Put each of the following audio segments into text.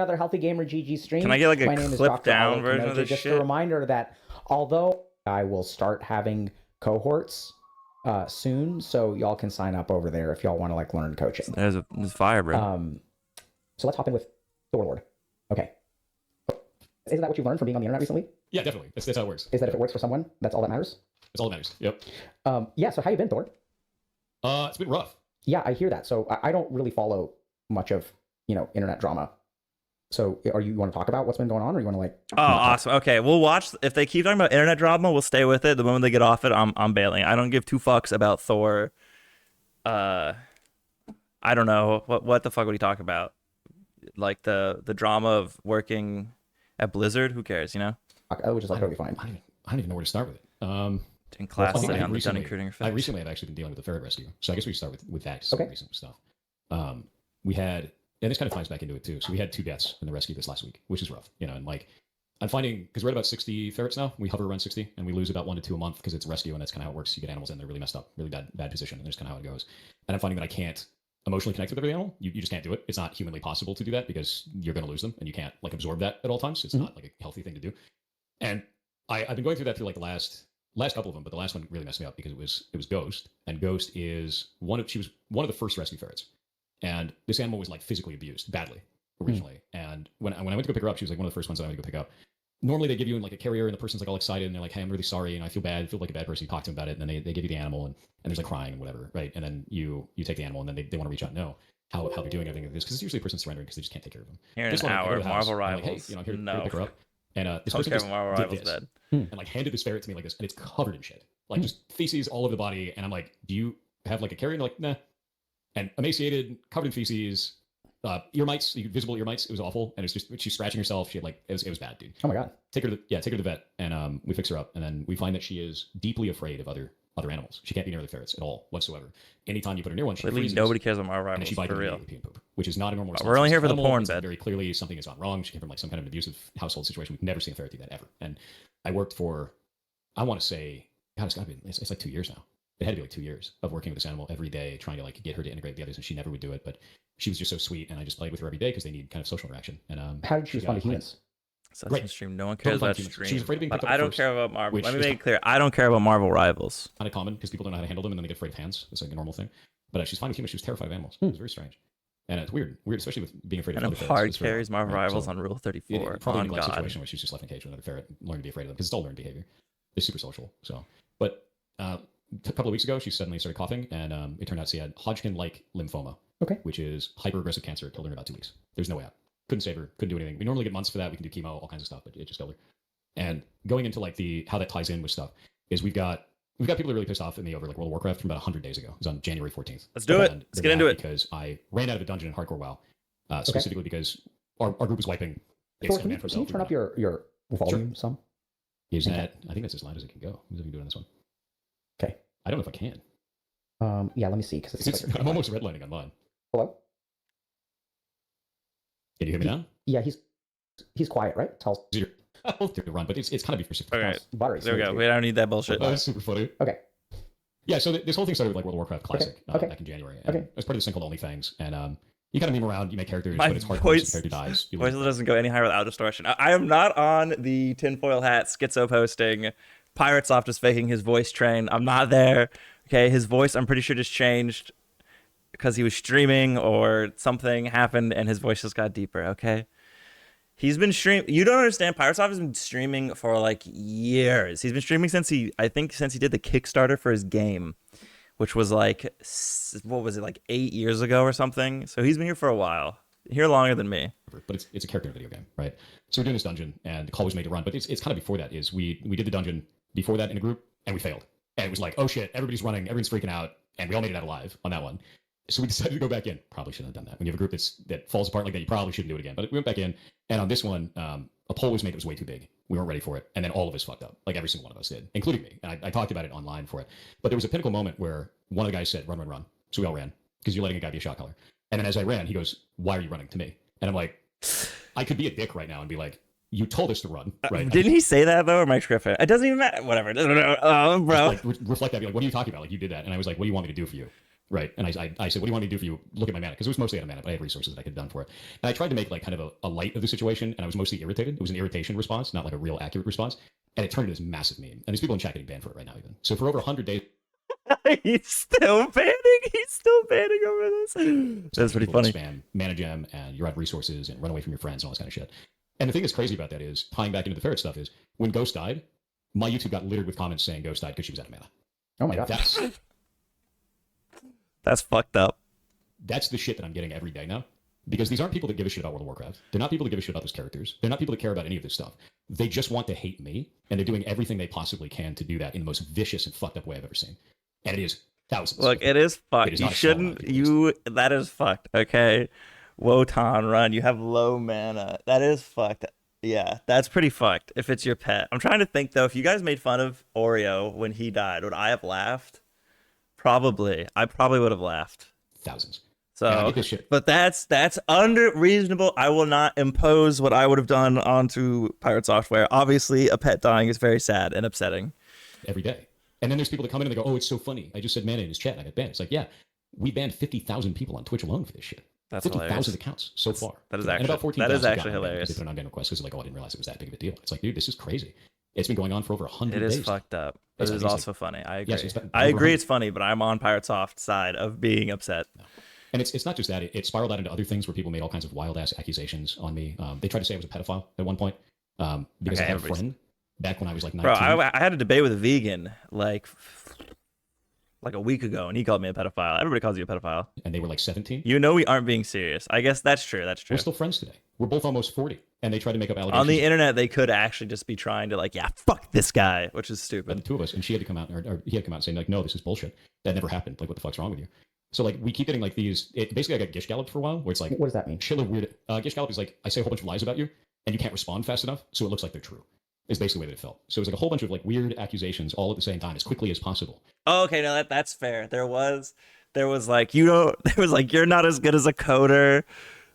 Another Healthy Gamer GG stream. Can I get like My a name is clipped Dr. down version of this Just shit? a reminder that although I will start having cohorts soon, so y'all can sign up over there if y'all want to like learn coaching. There's fire, bro. So let's hop in with the Warlord. Okay. Isn't that what you've learned from being on the internet recently? Yeah, definitely. That's how it works. Is that if it works for someone, that's all that matters? That's all that matters. Yep. Yeah, so how you been, Thor? It's been rough. Yeah, I hear that. So I don't really follow much of, internet drama. So you want to talk about what's been going on, or you want to like... Oh, awesome. Okay, we'll watch. If they keep talking about internet drama, we'll stay with it. The moment they get off it, I'm bailing. I don't give two fucks about Thor. I don't know. What the fuck would he talk about? Like the drama of working at Blizzard? Who cares, Which is like totally fine. I don't even know where to start with it. In class well, study on the Dunning-Kruger effect. I recently have actually been dealing with the ferret rescue, so I guess we should start with that. Okay. Recent stuff. We had, and this kind of ties back into it too. So we had 2 deaths in the rescue this last week, which is rough, and like I'm finding, because we're at about 60 ferrets now, we hover around 60, and we lose about 1 to 2 a month because it's a rescue, and that's kind of how it works. You get animals in, they're really messed up, really bad position, and that's kind of how it goes. And I'm finding that I can't emotionally connect with every animal. You just can't do it. It's not humanly possible to do that because you're going to lose them, and you can't like absorb that at all times. It's not like a healthy thing to do. And I've been going through that through like the last couple of them, but the last one really messed me up because it was Ghost, and Ghost is she was one of the first rescue ferrets, and this animal was like physically abused badly originally. And when I went to go pick her up, she was like one of the first ones that I went to go pick up. Normally they give you like a carrier, and the person's like all excited, and they're like, "Hey, I'm really sorry, and I feel bad. I feel like a bad person." You talk to them about it, and then they give you the animal, and there's like crying and whatever, right? And then you take the animal, and then they want to reach out and know how they're doing everything like this, because it's usually a person surrendering because they just can't take care of them. Here in an hour, Marvel Rivals. Like, hey, I'm here to pick her up. And this Don't person care just if Marvel did Rivals this, dead. and like handed this ferret to me like this, and it's covered in shit, like just feces all over the body. And I'm like, "Do you have like a carrier?" And they're like, "Nah." And emaciated, covered in feces, ear mites, visible ear mites. It was awful, and it's just she's scratching herself. She had like it was bad, dude. Oh my god. Take her to the vet, and we fix her up, and then we find that she is deeply afraid of other animals. She can't be near the ferrets at all whatsoever. Anytime you put her near one, she freezes. Nobody cares about Marvel And Rivals, she bites for real. pee and poop, which is not a normal response. We're only here for the Animal. porn It's bed. Very clearly, something has gone wrong. She came from like some kind of an abusive household situation. We've never seen a ferret do that ever. And I worked for, I want to say, God, it's like 2 years now. It had to be like 2 years of working with this animal every day, trying to like get her to integrate the others, and she never would do it. But she was just so sweet, and I just played with her every day because they need kind of social interaction. And how did she respond to humans? Such a stream. No one cares about stream. She was afraid of being picked up I don't first, care about Marvel. Let me make it clear. I don't care about Marvel Rivals. kind of common because people don't know how to handle them, and then they get afraid of hands. It's like a normal thing. But she's fine with humans. She was terrified of animals. It was very strange. And it's weird, especially with being afraid of And other ferrets. hard It's very carries odd, Marvel right? Rivals So on Rule 34. probably On in a God. situation where she's just left in a cage with another ferret, learning to be afraid of them, because it's all learned behavior. They're super social. So, but a couple of weeks ago, she suddenly started coughing, and it turned out she had Hodgkin-like lymphoma, which is hyper-aggressive cancer. It killed her in about 2 weeks. There's no way out. Couldn't save her. Couldn't do anything. We normally get months for that. We can do chemo, all kinds of stuff, but it just killed her. And going into like how that ties in with stuff is we've got people who are really pissed off at me over like World of Warcraft from about 100 days ago. It was on January 14th. Let's do it. Let's get into it. Because I ran out of a dungeon in Hardcore WoW, specifically because our group was wiping. Thor, can you turn up your volume some? Is that? I think that's as loud as it can go. Let me see if we can do it on this one. Okay. I don't know if I can. Yeah, let me see. Because I'm almost redlining on mine. Hello? Can you hear me now? Yeah, he's quiet, right? Tell Both to run, but it's kind of be for 6 Okay. Buttery. There we go. We don't need that bullshit. Oh, that's super funny. Okay. Yeah, so this whole thing started with like World of Warcraft Classic Okay. back in January. And it was part of this thing called OnlyFans, and you kind of meme around, you make characters, My but it's hard voice- when the character dies. Voice doesn't go any higher without distortion. I am not on the tinfoil hat schizo posting. PirateSoft is faking his voice train. I'm not there. Okay, his voice, I'm pretty sure, just changed because he was streaming or something happened and his voice just got deeper. Okay. He's been streaming. You don't understand. PirateSoft has been streaming for like years. He's been streaming since he did the Kickstarter for his game, which was like, what was it, like 8 years ago or something? So he's been here for a while. Here longer than me. But it's a character in a video game, right? So we're doing this dungeon, and the call was made to run. But it's kind of before that. Is we did the dungeon before that in a group, and we failed. And it was like, oh shit, everybody's running, everyone's freaking out, and we all made it out alive on that one. So we decided to go back in. Probably shouldn't have done that. When you have a group that falls apart like that, you probably shouldn't do it again. But we went back in, and on this one, a poll was made that was way too big. We weren't ready for it, and then all of us fucked up. Like every single one of us did, including me. And I talked about it online for it. But there was a pinnacle moment where one of the guys said, "Run, run, run." So we all ran because you're letting a guy be a shot caller. And then as I ran, he goes, "Why are you running?" to me. And I'm like, I could be a dick right now and be like, you told us to run, right? Didn't he say that though, or Mike Griffin? It doesn't even matter. Whatever. Bro. Like, reflect that. Be like, what are you talking about? Like, you did that. And I was like, what do you want me to do for you? right? And I said, what do you want me to do for you? Look at my mana, because it was mostly out of mana, but I had resources that I could have done for it. And I tried to make like kind of a light of the situation, and I was mostly irritated. It was an irritation response, not like a real accurate response. And it turned into this massive meme. And there's people in chat getting banned for it right now, even. So for over 100 days, He's still banning. He's still banning over this. That's pretty funny. Spam mana gem, and you're out of resources, and run away from your friends, and all this kind of shit. And the thing that's crazy about that is, tying back into the ferret stuff, is when Ghost died, my YouTube got littered with comments saying Ghost died because she was out of mana. Oh my god. That's fucked up. That's the shit that I'm getting every day now. Because these aren't people that give a shit about World of Warcraft. They're not people that give a shit about those characters. They're not people that care about any of this stuff. They just want to hate me, and they're doing everything they possibly can to do that in the most vicious and fucked up way I've ever seen. And it is thousands. Look, it is fucked. It is You not a small amount shouldn't. of people. That is fucked. Okay, Wotan, run. You have low mana. That is fucked. Yeah, that's pretty fucked. If it's your pet, I'm trying to think though. If you guys made fun of Oreo when he died, would I have laughed? Probably. I probably would have laughed. Thousands. So, And I get this shit but that's under reasonable. I will not impose what I would have done onto Pirate Software. Obviously, a pet dying is very sad and upsetting. every day. And then there's people that come in and they go, oh, it's so funny. I just said mana in his chat and I got banned. It's like, yeah, we banned 50,000 people on Twitch alone for this shit. That's 50,000 accounts so far. That is and actually about 14,000 actually hilarious. They put an unbanned request because like, oh, I didn't realize it was that big of a deal. It's like, dude, this is crazy. It's been going on for over 100 days. It is fucked up. But It's it is like- also funny. I agree. Yes, it's been I over agree 100. it's funny, but I'm on PirateSoft's side of being upset. And it's not just that. It spiraled out into other things where people made all kinds of wild ass accusations on me. They tried to say I was a pedophile at one point because Okay, I had a everybody's- friend back when I was like 19. Bro, I had a debate with a vegan like a week ago, and he called me a pedophile. Everybody calls you a pedophile. And they were like 17. You know we aren't being serious. I guess that's true. That's true. We're still friends today. We're both almost 40. And they tried to make up allegations. On the internet, they could actually just be trying to like, yeah, fuck this guy, which is The stupid. two of us, and she had to come out, or he had to come out and say, like, no, this is bullshit. That never happened. Like, what the fuck's wrong with you? So, like, we keep getting, like, these... basically, I got gish galloped for a while, where it's like... What does that mean? Chill weird... gish gallop is like, I say a whole bunch of lies about you, and you can't respond fast enough, so it looks like they're true. Is basically the way that it felt. So it was like a whole bunch of, like, weird accusations all at the same time, as quickly as possible. Oh, okay, no, that's fair. There was like, there was like, you're not as good as a coder.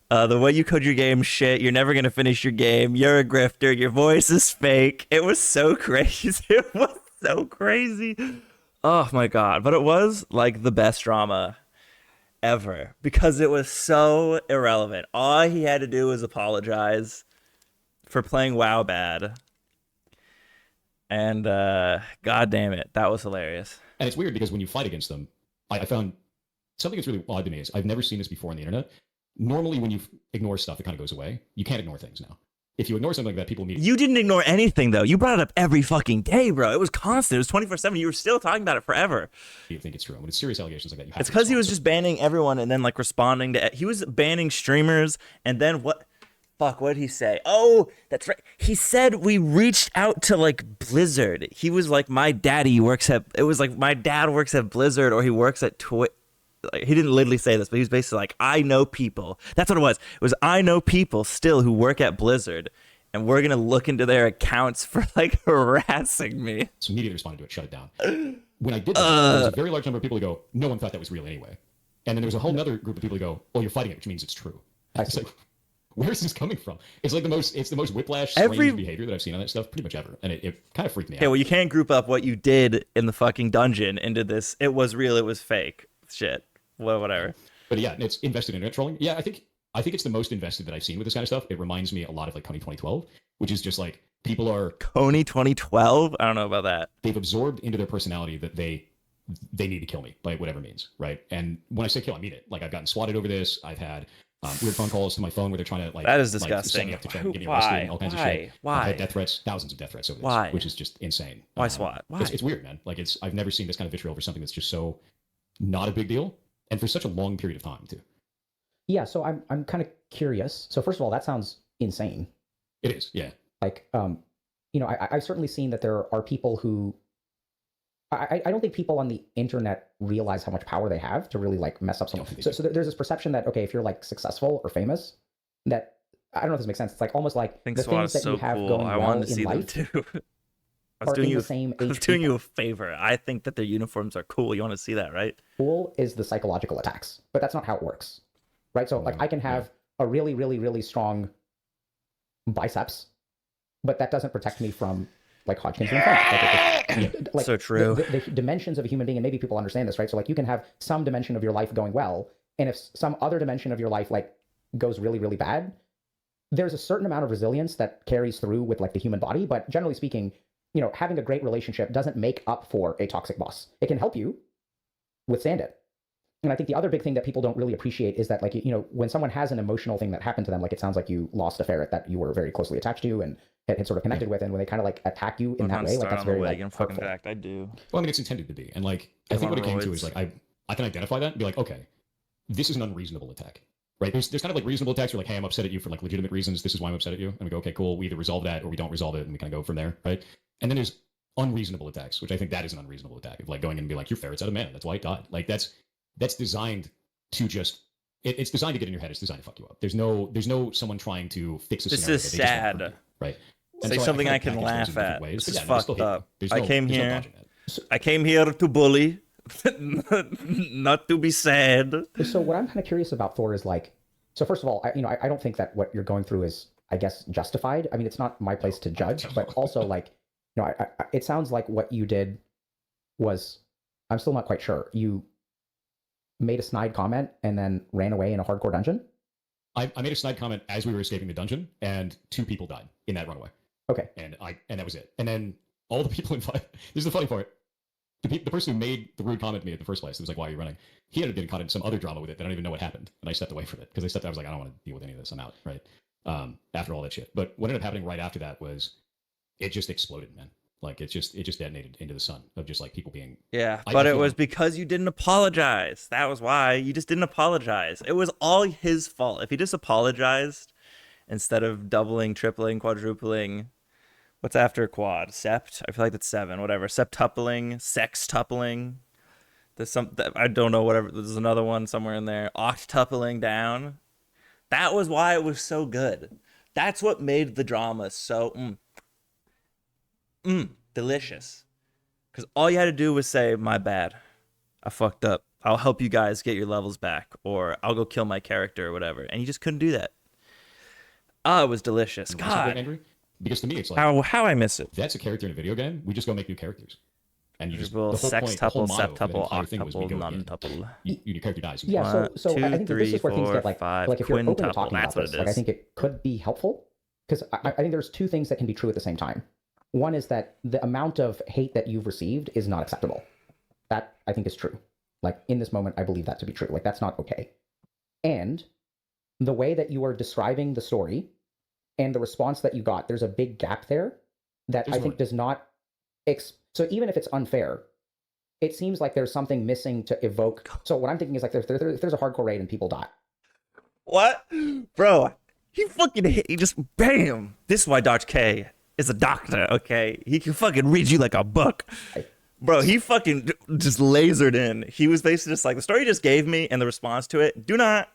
The way you code your game, shit. You're never gonna finish your game. You're a grifter. Your voice is fake. It was so crazy. It was so crazy. Oh my god! But it was like the best drama ever because it was so irrelevant. All he had to do was apologize for playing WoW bad. And god damn it, that was hilarious. And it's weird because when you fight against them, I found something that's really odd to me is I've never seen this before on the internet. Normally, when you ignore stuff, it kind of goes away. You can't ignore things now. If you ignore something like that, people immediately... You didn't ignore anything, though. You brought it up every fucking day, bro. It was constant. It was 24/7. You were still talking about it forever. You think it's true. When it's serious allegations like that, you have It's to because he respond. was just banning everyone and then, like, responding to... He was banning streamers, and then what... Fuck, what did he say? Oh, that's right. He said we reached out to, like, Blizzard. He was like, my daddy works at... It was like, my dad works at Blizzard, or he works at Twitch. Like, he didn't literally say this, but he was basically like, I know people. That's what it was. It was, I know people still who work at Blizzard, and we're going to look into their accounts for, like, harassing me. So immediately responded to it, shut it down. When I did that, there was a very large number of people who go, no one thought that was real anyway. And then there was a whole other group of people who go, oh, you're fighting it, which means it's true. It's like, where is this coming from? It's like the most whiplash, strange behavior that I've seen on that stuff pretty much ever. And it kind of freaked me out. Okay, well, you can't group up what you did in the fucking dungeon into this, it was real, it was fake shit. Well, whatever. But yeah, it's invested in internet trolling. Yeah, I think it's the most invested that I've seen with this kind of stuff. It reminds me a lot of like Coney 2012, which is just like people are Coney 2012? I don't know about that. they've absorbed into their personality that they need to kill me by whatever means, right? And when I say kill, I mean it. Like I've gotten swatted over this. I've had weird phone calls to my phone where they're trying to like That is like, disgusting. set me up to try and get me arrested and all kinds of shit. Why? I've had death threats, thousands of death threats over this, Why? which is just insane. Why SWAT? Why? It's weird, man. Like I've never seen this kind of vitriol for something that's just so not a big deal, and for such a long period of time too. Yeah, so I'm kind of curious. So first of all, that sounds insane. It is, yeah. Like, you know, I've certainly seen that there are people who I don't think people on the internet realize how much power they have to really like mess up someone. So there's this perception that, okay, if you're like successful or famous, that I don't know if this makes sense. It's like almost like I think the SWAT things is that you so have cool. going I well wanted to in see them life too. I are was doing in you the same I was age doing people. you a favor. I think that their uniforms are cool. You want to see that, right? Cool is the psychological attacks, but that's not how it works, right? So like I can have a really, really, really strong biceps, but that doesn't protect me from like Hodgkin's lymphoma. Like So true. The dimensions of a human being, and maybe people understand this, right? So like you can have some dimension of your life going well, and if some other dimension of your life like goes really, really bad, there's a certain amount of resilience that carries through with like the human body. But generally speaking, having a great relationship doesn't make up for a toxic boss. It can help you withstand it. And I think the other big thing that people don't really appreciate is that, like, when someone has an emotional thing that happened to them, like it sounds like you lost a ferret that you were very closely attached to and had sort of connected with, and when they kind of like attack you in that way, like that's very like hurtful. Fact, I do. Well, I mean, it's intended to be, and like I think what it came to is like I can identify that and be like, okay, this is an unreasonable attack, right? There's kind of like reasonable attacks where like, hey, I'm upset at you for like legitimate reasons. This is why I'm upset at you, and we go, okay, cool. We either resolve that or we don't resolve it, and we kind of go from there, right? And then there's unreasonable attacks, which I think that is an unreasonable attack of like going in and be like, your ferret's out of mana. That's why it died. Like that's designed to just it's designed to get in your head. It's designed to fuck you up. There's no someone trying to fix a scenario. This is sad, you, right? And say something I can laugh at. This is fucked up. I came here to bully, not to be sad. So what I'm kind of curious about, Thor, is like, so first of all, I don't think that what you're going through is, I guess, justified. I mean, it's not my place to judge, but also like, it sounds like what you did was, I'm still not quite sure. You made a snide comment and then ran away in a hardcore dungeon? I made a snide comment as we were escaping the dungeon, and 2 people died in that runaway. Okay. And that was it. And then all the people involved. This is the funny part. The person who made the rude comment to me in the first place, it was like, "Why are you running?" He had been caught in some other drama with it that I don't even know what happened, and I stepped away from it because I was like, "I don't want to deal with any of this. I'm out." Right. After all that shit. But what ended up happening right after that was it just exploded, man. Like it just detonated into the sun of just like people being. Yeah, but it was because you didn't apologize. That was why you just didn't apologize. It was all his fault. If he just apologized instead of doubling, tripling, quadrupling, what's after quad? Sept? I feel like that's 7. Whatever. Septupling, sextupling. There's some. I don't know. Whatever. There's another one somewhere in there. Octupling down. That was why it was so good. That's what made the drama so delicious. Because all you had to do was say, my bad, I fucked up, I'll help you guys get your levels back, or I'll go kill my character or whatever. And you just couldn't do that. It was delicious. God. Angry? Because to me, it's like, how I miss it. If that's a character in a video game, we just go make new characters. And you just the whole sextuple, septuple, octuple, nontuple. Your character dies. Yeah, so I think that this is where things get like if you're open to talking about this, like I think it could be helpful, because I think there's 2 things that can be true at the same time. One is that the amount of hate that you've received is not acceptable. That I think is true. Like in this moment, I believe that to be true. Like that's not okay. And the way that you are describing the story and the response that you got, there's a big gap there that I think does not. So even if it's unfair, it seems like there's something missing to evoke. So what I'm thinking is like if there's a hardcore raid and people die. What? Bro, he fucking hit. He just bam. This is why Dr. K is a doctor, okay? He can fucking read you like a book. Bro, he fucking just lasered in. He was basically just like, the story you just gave me and the response to it,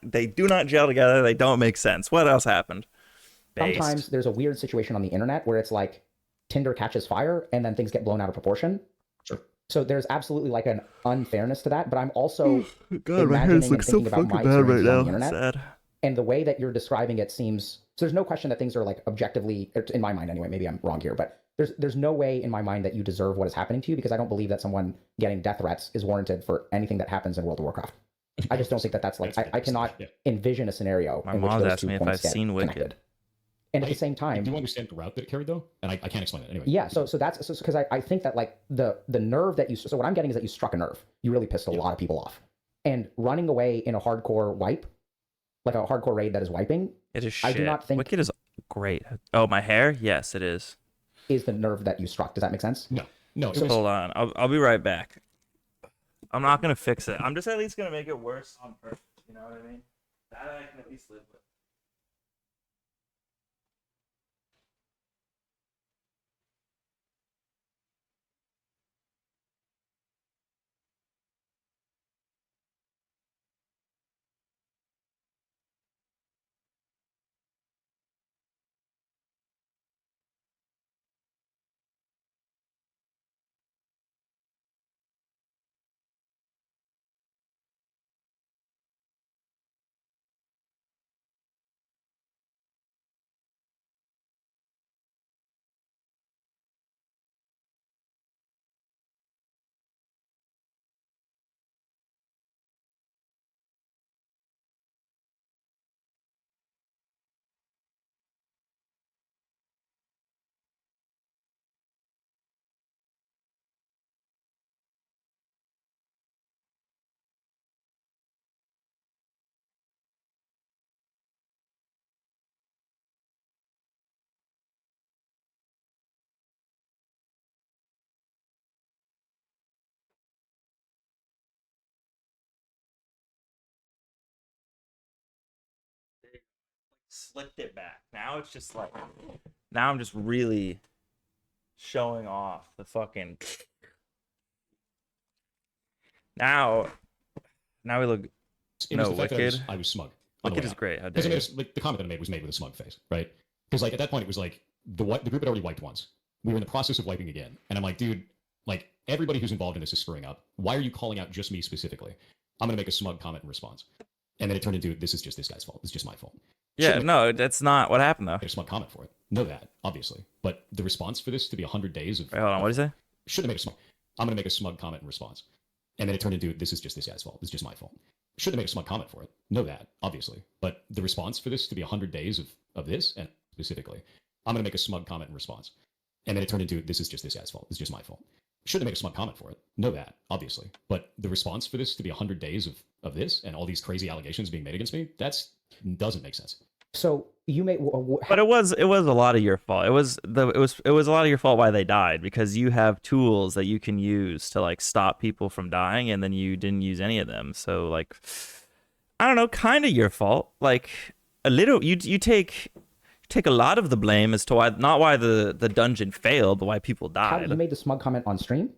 they do not gel together. They don't make sense. What else happened? Sometimes there's a weird situation on the internet where it's like Tinder catches fire and then things get blown out of proportion. Sure. So there's absolutely like an unfairness to that, but I'm also God, my hands look so fucking bad right now. Sad. And the way that you're describing it seems, so there's no question that things are like objectively, in my mind anyway, maybe I'm wrong here, but there's no way in my mind that you deserve what is happening to you, because I don't believe that someone getting death threats is warranted for anything that happens in World of Warcraft. I just don't think that that's like, I cannot envision a scenario my in which mom's those asked 2 me if points I've seen Wicked. connected. And at the same time, do you understand the route that it carried though? And I can't explain it anyway. Yeah, so that's because I think that like the nerve that you, so what I'm getting is that you struck a nerve. You really pissed a lot of people off. And running away in a hardcore wipe, like a hardcore raid that is wiping, it is shit. I do not think Wicked is great. Oh, my hair? Yes, it is. Is the nerve that you struck. Does that make sense? No. So hold on. I'll be right back. I'm not going to fix it. I'm just at least going to make it worse on purpose. You know what I mean? That I can at least live with. slicked it back. Now it's just like, now I'm just really showing off the fucking. Now we look. It was No, the fact that Wicked. I was smug. on the Wicked way is out. great. How Because dare I you? mean, like the comment that I made was made with a smug face, right? Because like at that point it was like the group had already wiped once. We were in the process of wiping again, and I'm like, dude, like everybody who's involved in this is screwing up. Why are you calling out just me specifically? I'm gonna make a smug comment in response, and then it turned into this is just this guy's fault. It's just my fault. Yeah, Should've no, that's not what happened though. made a smug comment for it. Know that obviously, but the response for this to be 100 days of Wait, hold on, what did you say? should have made a smug. I'm gonna make a smug comment in response, and then it turned into this is just this guy's fault. It's just my fault. Should have made a smug comment for it. Know that obviously, but the response for this to be 100 days of this, and specifically, I'm gonna make a smug comment in response, and then it turned into this is just this guy's fault. It's just my fault. Should have made a smug comment for it. Know that obviously, but the response for this to be 100 days of this and all these crazy allegations being made against me, that's doesn't make sense. So you may. But it was a lot of your fault. It was a lot of your fault why they died, because you have tools that you can use to like stop people from dying, and then you didn't use any of them. So like, I don't know, kind of your fault. Like a little, you take a lot of the blame as to why, not why the dungeon failed, but why people How, died. you made the smug comment on stream?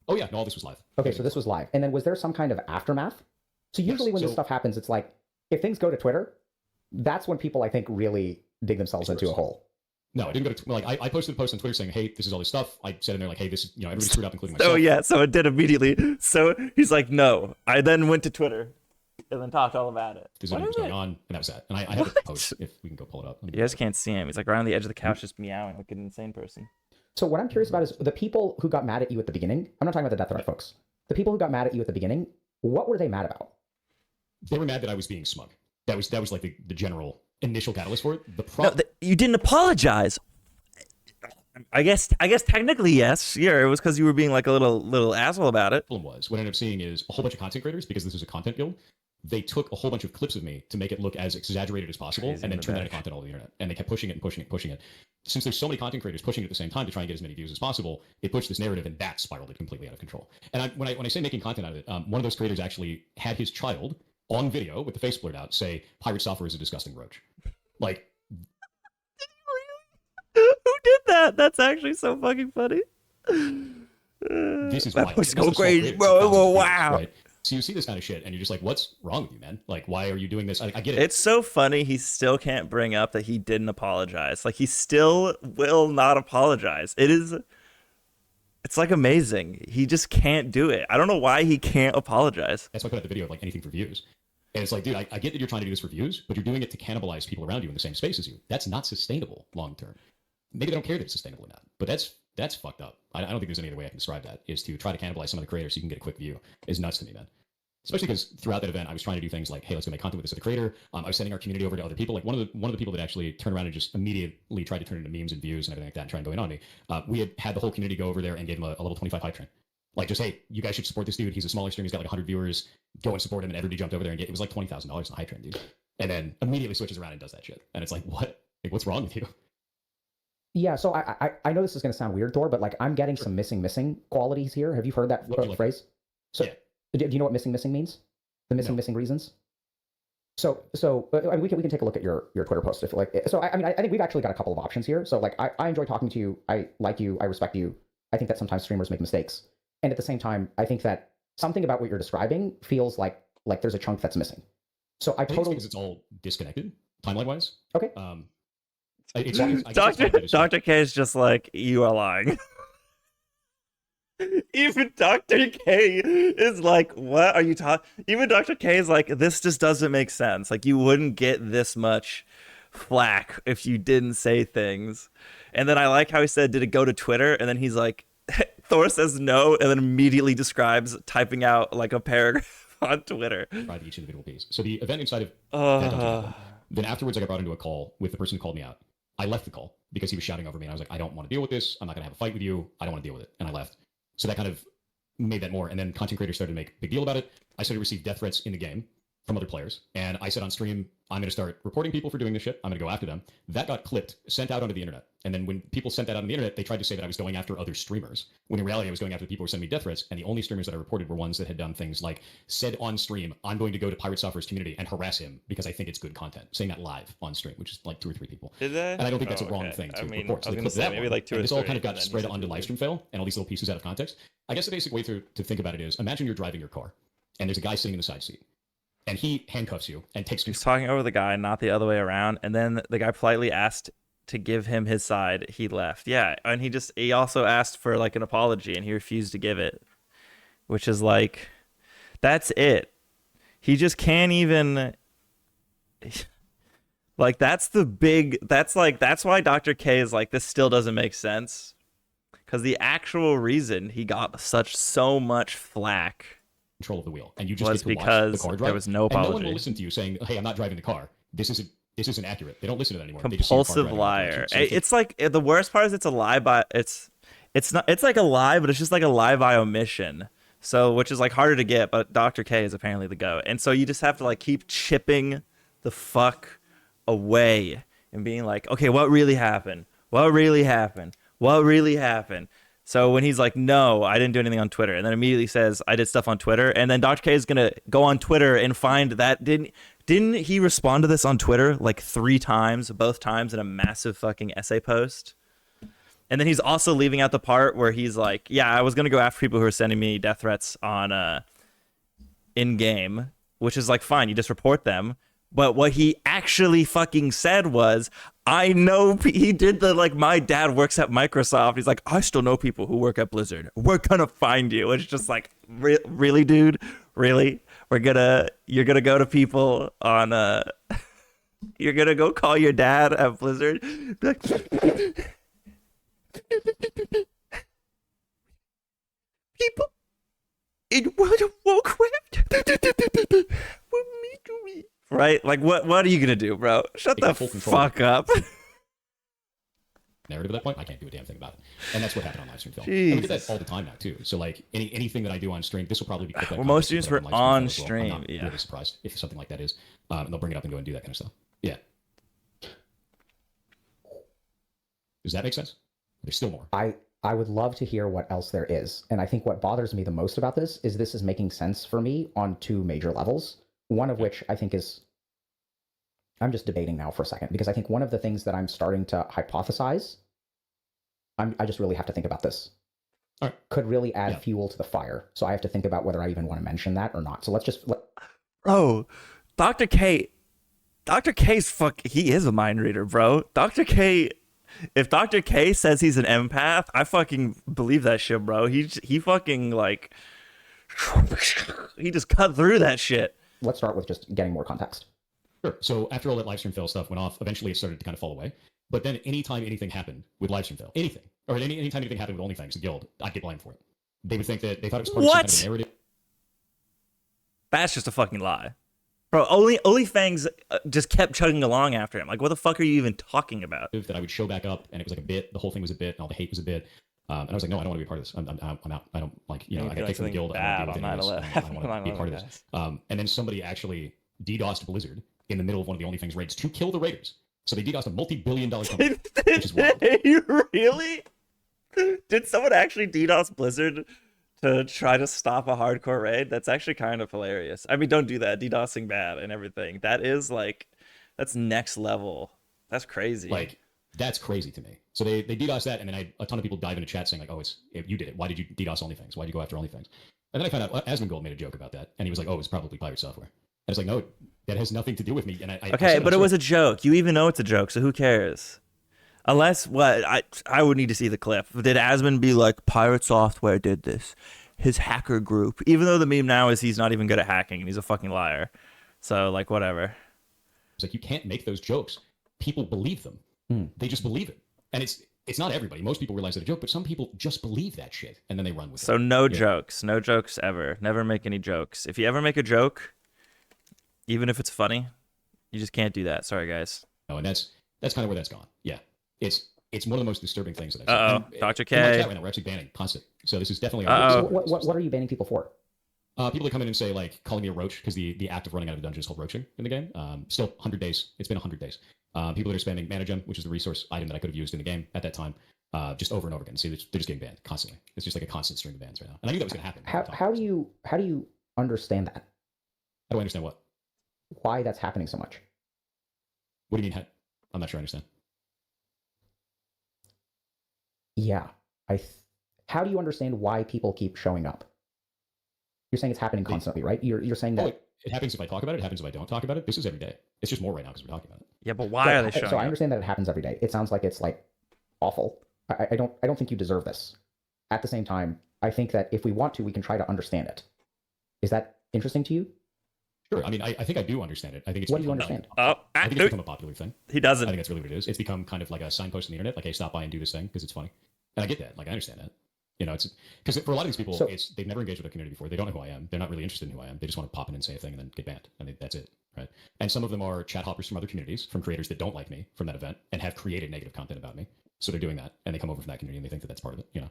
Oh yeah, no, all this was live. Okay, so this was live. And then was there some kind of aftermath? So usually when this so- stuff happens, it's like, if things go to Twitter, that's when people, I think, really dig themselves into a hole. No, I didn't go to like I posted a post on Twitter saying, "Hey, this is all this stuff." I said in there like, "Hey, this everybody screwed up, including myself." So yeah, so it did immediately. So he's like, no. I then went to Twitter and then talked all about it. This is What what is was going it? on, and that was that. And I have a post if we can go pull it up. Let me You guys can't see him. He's like right on the edge of the couch, just meowing like an insane person. So what I'm curious about is the people who got mad at you at the beginning. I'm not talking about the Death Threat folks. The people who got mad at you at the beginning, what were they mad about? They were mad that I was being smug. That was like the general initial catalyst for it. The No, problem. you didn't apologize. I guess technically yes. Yeah, it was because you were being like a little asshole about it. Was what I ended up seeing is a whole bunch of content creators, because this is a content guild. They took a whole bunch of clips of me to make it look as exaggerated as possible, Crazy and then in the turn that back. into content all over the internet. And they kept pushing it and pushing it and pushing it. Since there's so many content creators pushing it at the same time to try and get as many views as possible, it pushed this narrative, and that spiraled it completely out of control. And when I say making content out of it, one of those creators actually had his child on video with the face blurred out say, "PirateSoftware is a disgusting roach." Like, Who did that? That's actually so fucking funny. this is That wild. was This so is a small crazy, creator, bro. it's thousands of Wow. views, right? So you see this kind of shit, and you're just like, "What's wrong with you, man? Like, why are you doing this?" I get it. It's so funny he still can't bring up that he didn't apologize. Like he still will not apologize. It's like amazing. He just can't do it. I don't know why he can't apologize. That's why I put out the video of like anything for views. And it's like, dude, I get that you're trying to do this for views, but you're doing it to cannibalize people around you in the same space as you. That's not sustainable long term. Maybe they don't care that it's sustainable or not, but that's fucked up. I don't think there's any other way I can describe that. Is to try to cannibalize some of the creators so you can get a quick view is nuts to me, man. Especially because throughout that event, I was trying to do things like, hey, let's go make content with this other creator. I was sending our community over to other people. Like one of the people that actually turned around and just immediately tried to turn it into memes and views and everything like that and try and go in on me. We had the whole community go over there and gave him a level 25 hype train. Like just, hey, you guys should support this dude. He's a smaller stream. He's got like 100 viewers. Go and support him. And everybody jumped over there and it was like $20,000 in the hype train, dude. And then immediately switches around and does that shit. And it's like, what? Like, what's wrong with you? Yeah, so I know this is going to sound weird, Thor, but like I'm getting some missing qualities here. Have you heard that What do you like? phrase? So Yeah. do you know what missing means? The No. missing reasons? So I mean, we can take a look at your Twitter post if like. So I mean, I think we've actually got a couple of options here. So like I enjoy talking to you. I like you. I respect you. I think that sometimes streamers make mistakes, and at the same time, I think that something about what you're describing feels like there's a chunk that's missing. So I I think it's totally because it's all disconnected timeline wise. Okay. I guess it's hard to just- Dr. K is just like, you are lying. Even Dr. K is like, what are you talking? Even Dr. K is like, this just doesn't make sense. Like, you wouldn't get this much flack if you didn't say things. And then I like how he said, did it go to Twitter? And then he's like, Thor says no, and then immediately describes typing out like a paragraph on Twitter. Describe each individual piece. So the event inside of that dungeon happened. Then afterwards, I got brought into a call with the person who called me out. I left the call because he was shouting over me, and I was like, I don't want to deal with this. I'm not going to have a fight with you. I don't want to deal with it. And I left. So that kind of made that more. And then content creators started to make a big deal about it. I started to receive death threats in the game. from other players. And I said on stream, I'm going to start reporting people for doing this shit. I'm going to go after them. That got clipped, sent out onto the internet. And then when people sent that out on the internet, they tried to say that I was going after other streamers. When in reality, I was going after the people who were sending me death threats. And the only streamers that I reported were ones that had done things like said on stream, I'm going to go to Pirate Software's community and harass him because I think it's good content. Saying that live on stream, which is like 2 or 3 people. Did they? And I don't think that's a wrong thing to report. So I was they gonna clipped say, that maybe one. like 2 and or this all 3, kind of got and then spread you said onto two. livestream fail and all these little pieces out of context. I guess the basic way to think about it is imagine you're driving your car and there's a guy sitting in the side seat. And he handcuffs you and takes He's talking over the guy, not the other way around. And then the guy politely asked to give him his side. He left. Yeah, and he also asked for like an apology, and he refused to give it, which is like, that's it. He just can't even. Like that's why Dr. K is like, this still doesn't make sense, because the actual reason he got so much flack control of the wheel, and you just was get to because watch the car drive. there was no apology. And no one will listen to you saying, "Hey, I'm not driving the car. This isn't accurate." They don't listen to that anymore. Compulsive liar. It's like the worst part is it's a lie by it's like a lie, but it's just like a lie by omission. So which is like harder to get, but Dr. K is apparently the GOAT. And so you just have to like keep chipping the fuck away and being like, okay, what really happened? What really happened? What really happened? So when he's like, no, I didn't do anything on Twitter, and then immediately says, I did stuff on Twitter, and then Dr. K is going to go on Twitter and find that didn't he respond to this on Twitter like 3 times, both times in a massive fucking essay post? And then he's also leaving out the part where he's like, yeah, I was going to go after people who are sending me death threats on in-game, which is like, fine, you just report them. But what he actually fucking said was, I know he did the like, my dad works at Microsoft. He's like, I still know people who work at Blizzard. We're gonna find you. It's just like, really, dude, really? You're gonna go to people on you're gonna go call your dad at Blizzard. Be like, people in World of Warcraft were mean to me. Right? Like, what are you gonna do, bro? Shut the fuck up. Narrative at that point, I can't do a damn thing about it. And that's what happened on live stream film. And we do that all the time now too. So like anything that I do on stream, this will probably be well, most streams were on stream. I'm not really surprised if something like that is. And they'll bring it up and go and do that kind of stuff. Yeah. Does that make sense? There's still more. I would love to hear what else there is. And I think what bothers me the most about this is making sense for me on 2 major levels. One of which I think is, I'm just debating now for a second, because I think one of the things that I'm starting to hypothesize, I just really have to think about this, could really add fuel to the fire. So I have to think about whether I even want to mention that or not. So let's just... Bro, Dr. K's he is a mind reader, bro. Dr. K, if Dr. K says he's an empath, I fucking believe that shit, bro. He fucking like, he just cut through that shit. Let's start with just getting more context. Sure. So after all that livestream fail stuff went off, eventually it started to kind of fall away. But then anytime anything happened with livestream fail, anything, or anytime anything happened with OnlyFans, the guild, I'd get blamed for it. They would think that they thought it was part of some kind of narrative. That's just a fucking lie. Bro, OnlyFans just kept chugging along after him. Like, what the fuck are you even talking about? That I would show back up, and it was like a bit. The whole thing was a bit, and all the hate was a bit. And I was like, no, I don't want to be a part of this. I'm out. I don't like, I got kicked from the guild. I don't want to be a part of this. And then somebody actually DDoSed Blizzard in the middle of one of the OnlyFans raids to kill the raiders. So they DDoSed a multi-billion-dollar company, which is wild. Really? Did someone actually DDoS Blizzard to try to stop a hardcore raid? That's actually kind of hilarious. I mean, don't do that. DDoSing bad and everything. That is like, that's next level. That's crazy. Like, that's crazy to me. So they DDoS that, and then a ton of people dive into chat saying like, oh, you did it. Why did you DDoS OnlyFans? Why did you go after OnlyFans? And then I found out Asmongold made a joke about that, and he was like, oh, it was probably PirateSoftware. And it's like, no, that has nothing to do with me. And okay, but it was a joke. You even know it's a joke, so who cares? Unless, what, I would need to see the clip. Did Asmon be like, PirateSoftware did this? His hacker group. Even though the meme now is he's not even good at hacking, and he's a fucking liar. So, like, whatever. It's like, you can't make those jokes. People believe them. They just believe it. And it's not everybody. Most people realize it's a joke, but some people just believe that shit, and then they run with it. So no jokes. No jokes ever. Never make any jokes. If you ever make a joke, even if it's funny, you just can't do that. Sorry, guys. No, and that's kind of where that's gone. Yeah. It's one of the most disturbing things that I've seen. Dr. K. In my chat right now, we're actually banning constant. So this is definitely... So what are you banning people for? People that come in and say like calling me a roach because the act of running out of a dungeon is called roaching in the game. Still 100 days. It's been 100 days. People that are spamming mana gem, which is the resource item that I could have used in the game at that time, just over and over again. See, they're just getting banned constantly. It's just like a constant stream of bans right now. And I knew that was going to happen. How do you understand that? How do I understand what? Why that's happening so much? What do you mean? I'm not sure I understand. Yeah, how do you understand why people keep showing up? You're saying it's happening constantly, right? You're saying that it happens if I talk about it. It happens if I don't talk about it. This is every day. It's just more right now because we're talking about it. Yeah, but why are they showing So up? I understand that it happens every day. It sounds like it's like awful. I don't think you deserve this. At the same time, I think that if we want to, we can try to understand it. Is that interesting to you? Sure. I mean, I think I do understand it. I think it's. What do you understand? I think it's become a popular thing. He doesn't. I think that's really what it is. It's become kind of like a signpost on the internet, like, hey, stop by and do this thing because it's funny. And I get that. Like, I understand that. You know, it's because for a lot of these people, they've never engaged with a community before. They don't know who I am. They're not really interested in who I am. They just want to pop in and say a thing and then get banned. I mean, that's it, right? And some of them are chat hoppers from other communities, from creators that don't like me from that event and have created negative content about me. So they're doing that, and they come over from that community and they think that that's part of it, you know,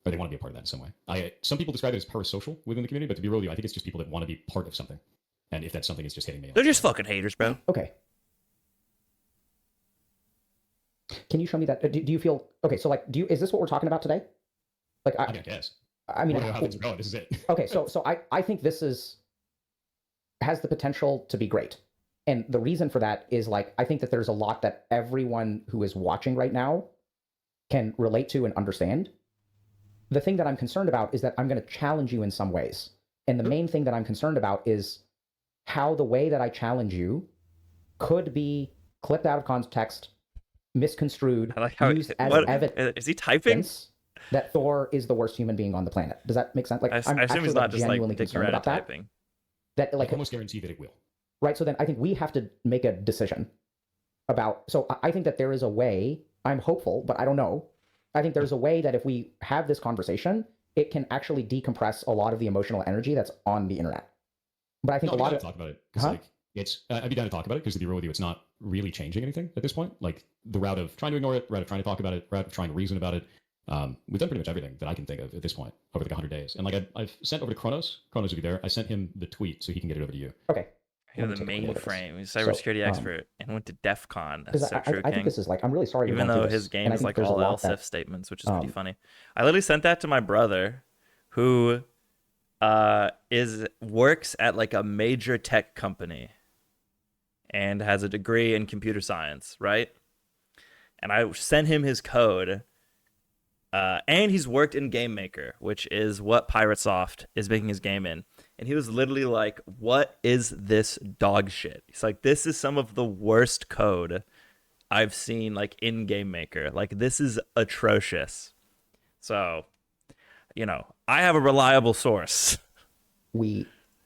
or they want to be a part of that in some way. Some people describe it as parasocial within the community, but to be real with you, I think it's just people that want to be part of something. And if that something is just hitting me, They're just fucking haters, bro. Okay. Can you show me that? Do you feel okay? So like, is this what we're talking about today? Like, I guess. I mean, how things are going. This is it. Okay, so I think this has the potential to be great. And the reason for that is like I think that there's a lot that everyone who is watching right now can relate to and understand. The thing that I'm concerned about is that I'm going to challenge you in some ways. And the main thing that I'm concerned about is how the way that I challenge you could be clipped out of context, misconstrued, used as evidence. Is he typing? That Thor is the worst human being on the planet. Does that make sense? Like, I'm assume he's not just genuinely like concerned about that. typing. That like I almost guarantee that it will. Right. So then I think we have to make a decision about. So I think that there is a way. I'm hopeful, but I don't know. I think there's a way that if we have this conversation, it can actually decompress a lot of the emotional energy that's on the internet. But I think a lot of talk about it because like it's. I'd be down to talk about it because to be real with you, it's not really changing anything at this point. Like the route of trying to ignore it, route of trying to talk about it, route of trying to reason about it. We've done pretty much everything that I can think of at this point over like 100 days. And like I've sent over to Kronos. Kronos will be there. I sent him the tweet so he can get it over to you. Okay. He's the mainframe. He's a cybersecurity expert and went to DEF CON. That's so true, I think this is like, I'm really sorry. Even though his game is like all else if statements, which is pretty funny. I literally sent that to my brother who works at like a major tech company and has a degree in computer science, right? And I sent him his code. And he's worked in Game Maker, which is what PirateSoft is making his game in. And he was literally like, what is this dog shit? He's like, this is some of the worst code I've seen like in Game Maker. Like, this is atrocious. So, you know, I have a reliable source.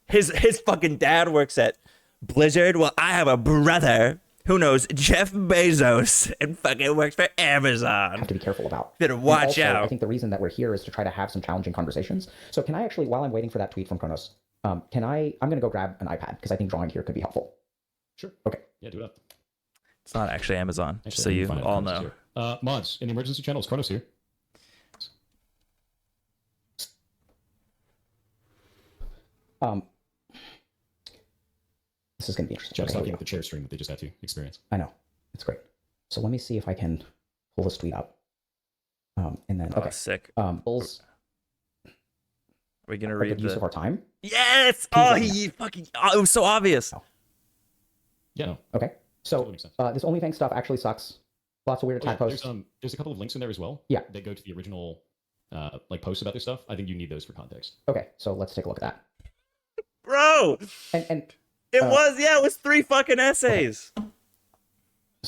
His fucking dad works at Blizzard. Well, I have a brother who knows Jeff Bezos and fucking works for Amazon. Have to be careful about. Better watch out. I think the reason that we're here is to try to have some challenging conversations. So can I actually, while I'm waiting for that tweet from Kronos, I'm going to go grab an iPad because I think drawing here could be helpful. Sure. Okay. Yeah, do it up. It's not actually Amazon, just so you all know. Mods in the emergency channels, Kronos here. This is going to be interesting. Jeff's talking about the chair stream that they just had to experience. I know. It's great. So let me see if I can pull this tweet up. And then, okay. Sick. Bulls. Are we going to read the use of our time? Yes! Oh, he fucking... Oh, it was so obvious. Oh. Yeah, no. Okay. So this OnlyFans stuff actually sucks. Lots of weird attack posts. There's a couple of links in there as well. Yeah. That go to the original like posts about this stuff. I think you need those for context. Okay, so let's take a look at that. Bro! And it was 3 fucking essays.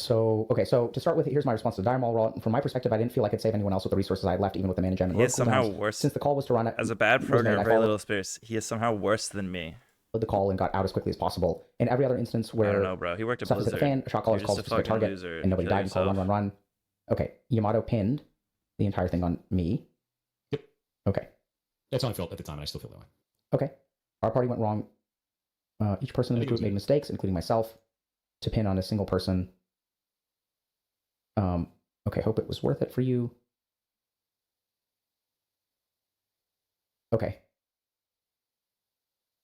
Okay. So to start with, here's my response to the Diamond Roll. From my perspective, I didn't feel I could save anyone else with the resources I had left, even with the mana gem and he is somehow cooldowns. worse. Since the call was to run as a bad programmer, very little experience. He is somehow worse than me. The call and got out as quickly as possible. In every other instance where I don't know, bro. He worked at Blizzard. The fan, a shot caller calls a target, loser. And nobody died and called run. Okay, Yamato pinned the entire thing on me. Yep. Okay. That's how I felt at the time, and I still feel that way. Okay. Our party went wrong. Each person in the group made mistakes, including myself, to pin on a single person. Okay, hope it was worth it for you. Okay.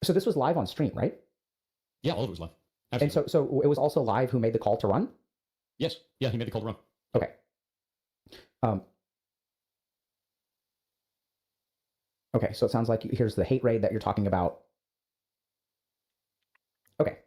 So this was live on stream, right? Yeah, all of it was live. And Absolutely. so it was also live who made the call to run? Yes. Yeah, he made the call to run. Okay. Okay, so it sounds like here's the hate raid that you're talking about. Okay,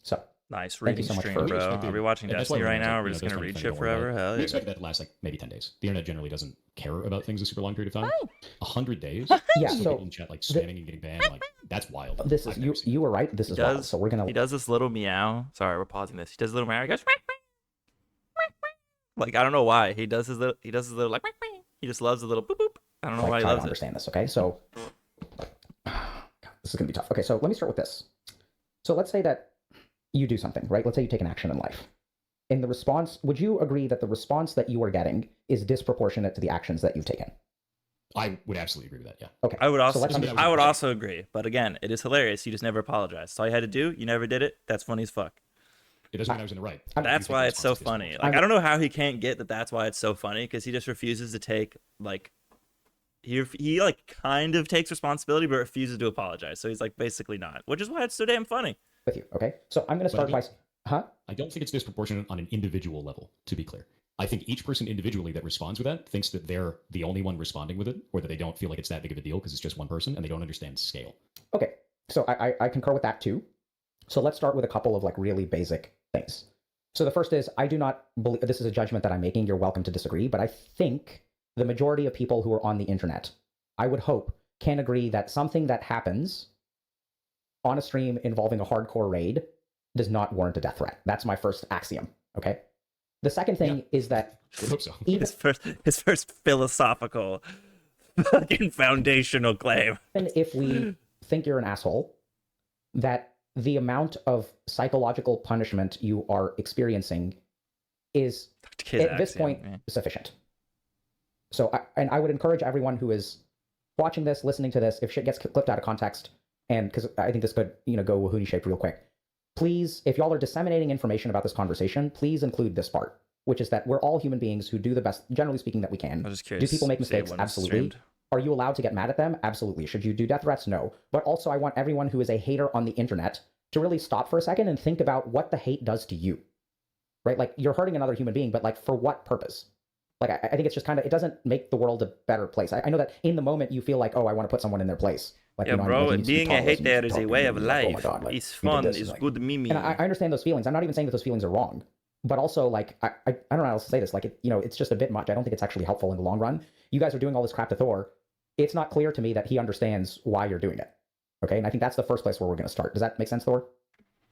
so Nice Thank you reading so much stream, for- bro. Are we watching And that's why Destiny we're right gonna, now? Are you we know, just those gonna kind read of shit things don't worry forever? about. Hell We yeah. expected that to last like maybe 10 days. The internet generally doesn't care about things that super long period of time. 100 days. yeah, Seeing so people in chat like spamming and getting banned, like that's wild. this is I've never seen you were right. This He is wild. does. So we're gonna He does this little meow. Sorry, we're pausing this. He does a little meow. He goes like I don't know why. He does his little like he just loves the little boop boop. I don't know why he try to loves it. understand this. Okay, so God, this is gonna be tough. Okay, so let me start with this. So let's say that you do something, right? Let's say you take an action in life. In the response, would you agree that the response that you are getting is disproportionate to the actions that you've taken? I would absolutely agree with that. Yeah. Okay. I would so also let's I would also agree. But again, it is hilarious. You just never apologize. That's all you had to do. You never did it. That's funny as fuck. It doesn't mean I was in the right. That's why it's so funny. Like I don't know how he can't get that. That's why it's so funny because he just refuses to take like he like kind of takes responsibility but refuses to apologize. So he's like basically not, which is why it's so damn funny. with you. Okay. So I'm going to start by, I don't think it's disproportionate on an individual level, to be clear. I think each person individually that responds with that thinks that they're the only one responding with it, or that they don't feel like it's that big of a deal because it's just one person and they don't understand scale. Okay. So I concur with that too. So let's start with a couple of like really basic things. So the first is I do not believe this is a judgment that I'm making. You're welcome to disagree, but I think the majority of people who are on the internet, I would hope, can agree that something that happens on a stream involving a hardcore raid does not warrant a death threat. That's my first axiom. Okay. The second thing is that I hope so. even His first philosophical fucking foundational claim. if we think you're an asshole, that the amount of psychological punishment you are experiencing is at this point sufficient. So I would encourage everyone who is watching this, listening to this, if shit gets clipped out of context, and because I think this could go wahooty shaped real quick, please, if y'all are disseminating information about this conversation, please include this part, which is that we're all human beings who do the best, generally speaking, that we can. I'm just curious. Do people make mistakes? Absolutely. Are you allowed to get mad at them? Absolutely. Should you do death threats? No. But also, I want everyone who is a hater on the internet to really stop for a second and think about what the hate does to you, right? Like, you're hurting another human being, but like, for what purpose? Like, I think it's just kind of, it doesn't make the world a better place. I know that in the moment you feel like, oh, I want to put someone in their place. Like, yeah, bro, like being a hater is a way of life. Oh my God, like, it's fun, it's like, good mimi. And I understand those feelings. I'm not even saying that those feelings are wrong, but also like, I don't know how else to say this. Like, it's just a bit much. I don't think it's actually helpful in the long run. You guys are doing all this crap to Thor. It's not clear to me that he understands why you're doing it. Okay. And I think that's the first place where we're going to start. Does that make sense, Thor?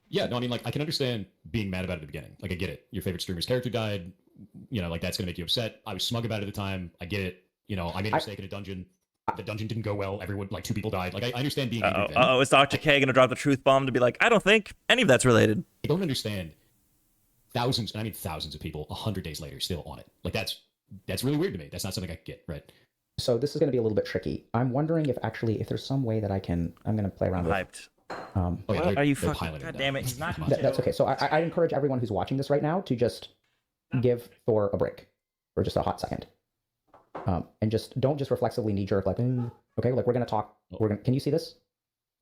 Yeah, no, I mean, like, I can understand being mad about it at the beginning. Like, I get it. Your favorite streamer's character died. Like, that's going to make you upset. I was smug about it at the time. I get it. I made a mistake in a dungeon. The dungeon didn't go well. Everyone, like, 2 people died. Like, I understand being angry then. Is Dr. K going to drop the truth bomb to be like, I don't think any of that's related? I don't understand thousands, and I mean thousands of people 100 days later still on it. Like, that's really weird to me. That's not something I can get, right? So this is going to be a little bit tricky. I'm wondering if there's some way that I'm going to play around with. Hyped. What are you fucking? God damn it! He's not. That's okay. So I encourage everyone who's watching this right now to just give Thor a break for just a hot second, and don't just reflexively knee jerk like, okay, like we're gonna talk. Can you see this?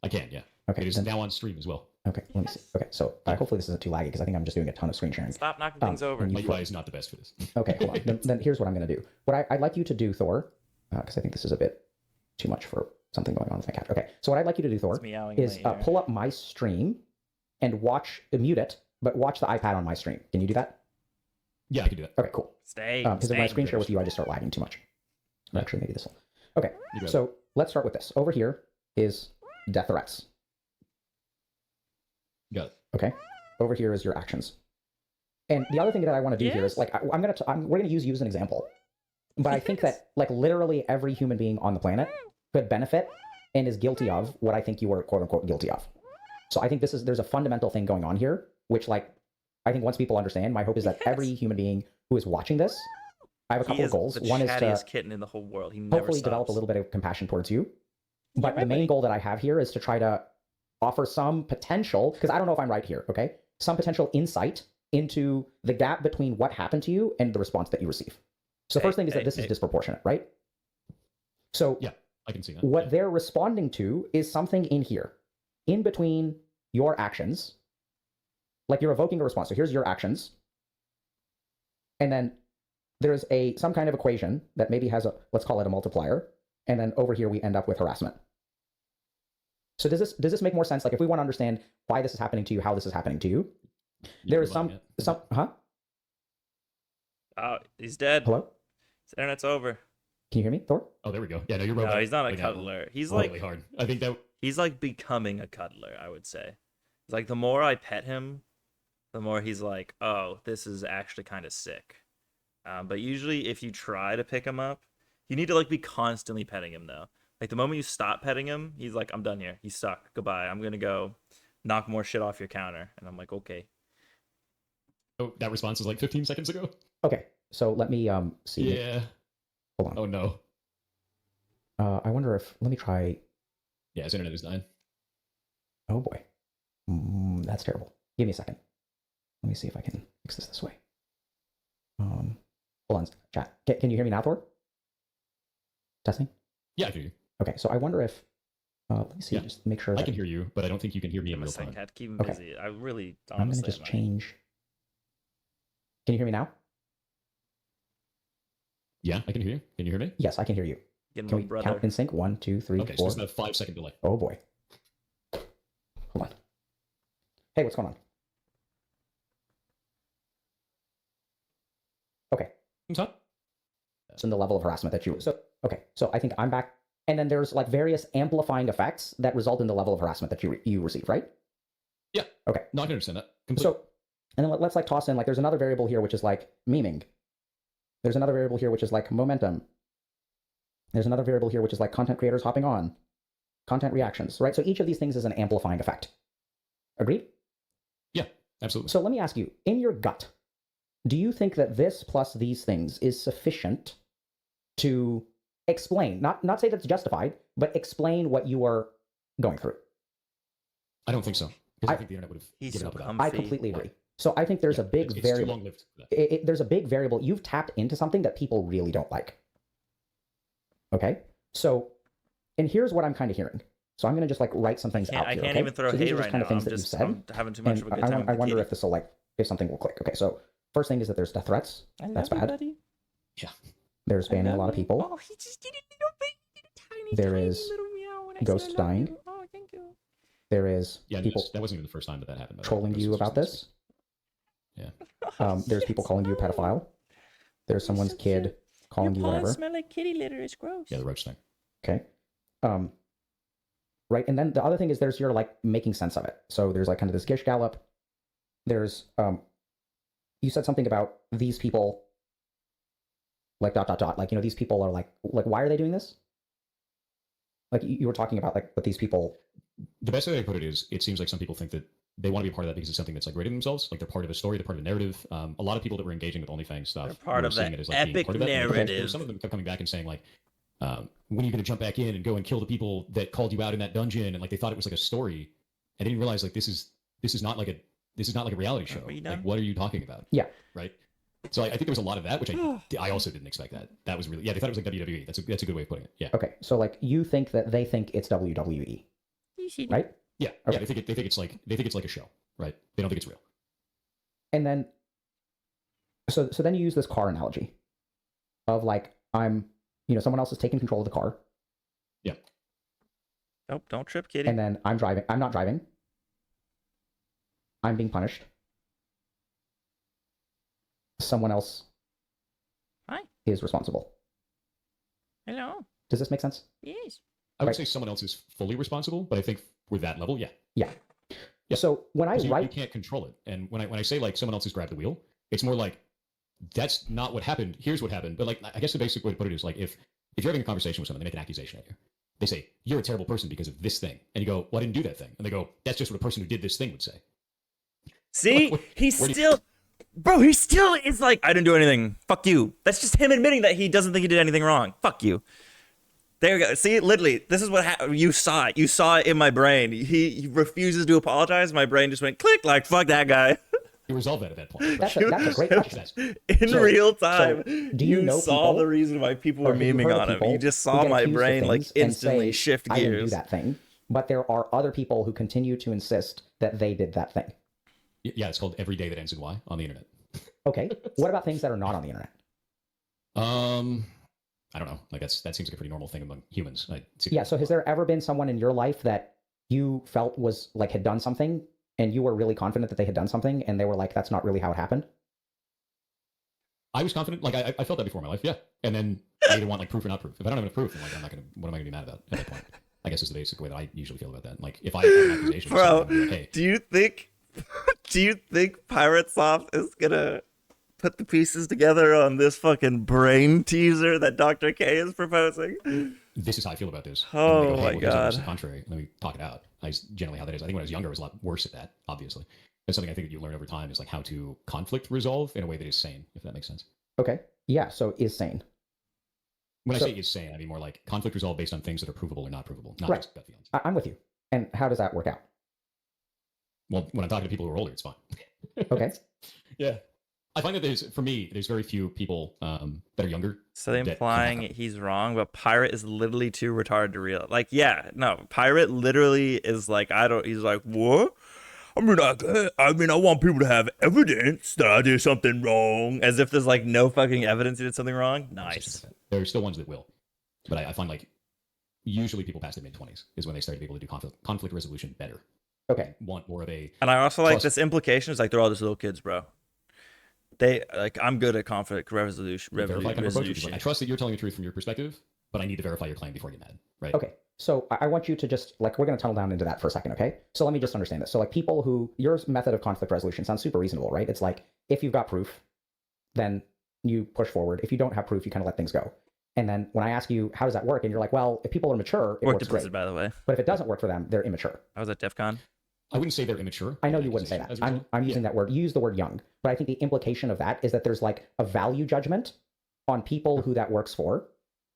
I can, yeah. Okay. It is now on stream as well. Okay, let me see. Okay, so hopefully this isn't too laggy because I think I'm just doing a ton of screen sharing. Stop knocking things over. My UI is not the best for this. Okay, hold on. Then here's what I'm gonna do. What I'd like you to do, Thor, because I think this is a bit too much for something going on with my cat. Okay, so what I'd like you to do, Thor, is pull up my stream and mute it, but watch the iPad on my stream. Can you do that? Yeah, I can do that. Okay, cool. Because if I screen share with you, I just start lagging too much. Actually, maybe this will. Okay, so let's start with this. Over here is death threats. Got it. Okay, over here is your actions. And the other thing that I want to do here is like we're gonna use you as an example, but I think that like literally every human being on the planet could benefit and is guilty of what I think you were quote unquote guilty of. So I think there's a fundamental thing going on here, which like I think once people understand, my hope is that every human being who is watching this, I have a couple of goals. One is to kitten in the whole world. He never hopefully develop a little bit of compassion towards you. But the main goal that I have here is to try to offer some potential, because I don't know if I'm right here, okay? Some potential insight into the gap between what happened to you and the response that you receive. So the first thing is that this is disproportionate, right? So yeah, I can see that. What they're responding to is something in here. in between your actions, like you're evoking a response. So here's your actions. And then there's some kind of equation that maybe has let's call it a multiplier. And then over here, we end up with harassment. So does this make more sense? Like if we want to understand why this is happening to you, how this is happening to you, there is some, huh? Oh, he's dead. Hello? His internet's over. Can you hear me, Thor? Oh, there we go. Yeah, no, you're right. No, he's not a cuddler. He's like really hard. I think that he's like becoming a cuddler, I would say. It's like the more I pet him, the more he's like, oh, this is actually kind of sick. But usually if you try to pick him up, you need to like be constantly petting him though. Like the moment you stop petting him, he's like, I'm done here. He's stuck. Goodbye. I'm going to go knock more shit off your counter. And I'm like, okay. Oh, that response was like 15 seconds ago. Okay. So let me see. Yeah. Hold on. Oh no. I wonder if, let me try. Yeah, his internet is dying. Oh boy. That's terrible. Give me a second. Let me see if I can fix this way. Hold on, chat. Can you hear me now, Thor? Testing? Yeah, I can hear you. Okay, so I wonder if, let me see, Yeah. just make sure I can hear you, but I don't think you can hear me in I'm a real sick time. cat. Keep him Okay. busy. I really, I'm honestly, going to just change. Can you hear me now? Yeah, I can hear you. Can you hear me? Yes, I can hear you. Get Can my we brother. count in sync? 1, 2, 3, Okay, so 4. there's about a 5-second delay. Oh boy. Hold on. Hey, what's going on? Okay. What's up? So in the level of harassment that okay, so I think I'm back. And then there's like various amplifying effects that result in the level of harassment that you receive, right? Yeah. Okay. No, I can understand that. Completely. So, and then let's like toss in, like there's another variable here, which is like memeing. There's another variable here, which is like momentum. There's another variable here, which is like content creators hopping on, content reactions, right? So each of these things is an amplifying effect. Agreed? Yeah, absolutely. So let me ask you, in your gut, do you think that this plus these things is sufficient to explain, not say that's justified, but explain what you are going through? I don't think so. Because I think the internet would have He's given so up with that. comfy. I completely agree. So I think there's a big It's variable. too long-lived for that. There's a big variable. You've tapped into something that people really don't like. Okay? So, and here's what I'm kind of hearing. So I'm going to just like write some things out I here. can't okay? even throw so these hate are just right kind now. of things I'm that just you've said. I'm having too much And of a good I, time. I wonder if this will like, if something will click. Okay, so first thing is that there's death threats. That's bad. Yeah. There's banning a lot of people. Oh, he just did a little baby, tiny, There tiny is little meow when I ghost said I love dying. you. Oh, thank you. There is Yeah, people that wasn't even the first time that happened. by the way. trolling Ghost you was about just this. Yeah. There's people calling you a pedophile. There's someone's so kid cute. calling Your you paws whatever. smell like kitty litter. It's gross. Yeah, the roach thing. Okay. Right. And then the other thing is there's your like making sense of it. So there's like kind of this Gish Gallop. There's you said something about these people like ... like, you know, these people are like why are they doing this? Like you were talking about like what these people. The best way I put it is, it seems like some people think that they want to be a part of that because it's something that's like greater than themselves. Like they're part of a story, they're part of a narrative. A lot of people that were engaging with OnlyFans stuff They're part were of seeing that it as like being epic part of that. And narrative. some of them kept coming back and saying like, when are you going to jump back in and go and kill the people that called you out in that dungeon? And like they thought it was like a story, and they didn't realize like this is not like a reality show. Are you done? Like what are you talking about? Yeah. Right. So I think there was a lot of that, which I also didn't expect that. That was really, yeah, they thought it was like WWE. That's a good way of putting it. Yeah. Okay. So like you think that they think it's WWE, right? Yeah. Okay. Yeah. They think it's like a show, right? They don't think it's real. And then so then you use this car analogy of like someone else is taking control of the car. Yeah. Nope, don't trip, kitty. And then I'm not driving. I'm being punished. Someone else Hi. is responsible. Hello. Does this make sense? Yes. I would Right. say someone else is fully responsible, but I think with that level, yeah. Yeah. Yeah. So when I 'Cause you write, can't control it. And when I say like someone else has grabbed the wheel, it's more like that's not what happened. Here's what happened. But like I guess the basic way to put it is like if you're having a conversation with someone, they make an accusation at you. They say, you're a terrible person because of this thing. And you go, well, I didn't do that thing. And they go, that's just what a person who did this thing would say. See, Where he do you- still, bro, he still is like, I didn't do anything. Fuck you. That's just him admitting that he doesn't think he did anything wrong. Fuck you. There you go. See, literally, this is what you saw it. You saw it in my brain. He refuses to apologize. My brain just went click, like, fuck that guy. You resolve that at that point. that's a great question. In So- real time. so do you know saw people- the reason why people were Or have you memeing heard of on him. people You just who saw get my accused of brain like things and instantly say, shift I didn't do gears. that thing, but there are other people who continue to insist that they did that thing. Yeah, it's called Every Day That Ends in Y on the internet. Okay. What about things that are not on the internet? I don't know. Like that seems like a pretty normal thing among humans. Yeah. So has there ever been someone in your life that you felt was like had done something and you were really confident that they had done something and they were like, that's not really how it happened? I was confident. Like I felt that before in my life. Yeah. And then I either want like proof or not proof. If I don't have enough proof, then like I'm not gonna. What am I gonna be mad about at that point? I guess is the basic way that I usually feel about that. Like if I have an accusation, Bro, like, hey, do you think PirateSoft is gonna put the pieces together on this fucking brain teaser that Dr. K is proposing? this is how I feel about this. Oh and then they go, my hey, well, God. the contrary. And then we talk it out. That's generally how that is. I think when I was younger, I was a lot worse at that. Obviously, that's something I think that you learn over time is like how to conflict resolve in a way that is sane, if that makes sense. Okay. Yeah. So is sane. When I say is sane, I mean more like conflict resolve based on things that are provable or not provable, not Right. just gut feelings. I'm with you. And how does that work out? Well, when I'm talking to people who are older, it's fine. Okay. Yeah. I find that there's very few people that are younger. So that implying can have he's wrong, but Pirate is literally too retarded to real. Like, yeah, no, Pirate literally is like, he's like, what? I mean, I want people to have evidence that I did something wrong, as if there's like no fucking evidence he did something wrong. Nice. There are still ones that will, but I find like usually people past their mid-20s is when they start to be able to do conflict resolution better. Okay. Want more of a. And I also like Plus- this implication is like they're all just little kids, bro. They like I'm good at conflict resolution. Verify kind of approach, which is resolution. like, I trust that you're telling the truth from your perspective, but I need to verify your claim before I get mad, right? Okay. So I want you to just like, we're going to tunnel down into that for a second. Okay. So let me just understand this. So like people who, your method of conflict resolution sounds super reasonable, right? It's like, if you've got proof, then you push forward. If you don't have proof, you kind of let things go. And then when I ask you, how does that work? And you're like, well, if people are mature, it Worked works at great. Blizzard, by the way. But if it doesn't work for them, they're immature. I was at DEF CON. I wouldn't say they're immature. I know you wouldn't say that. As a result. I'm using that word. You use the word young. But I think the implication of that is that there's like a value judgment on people who that works for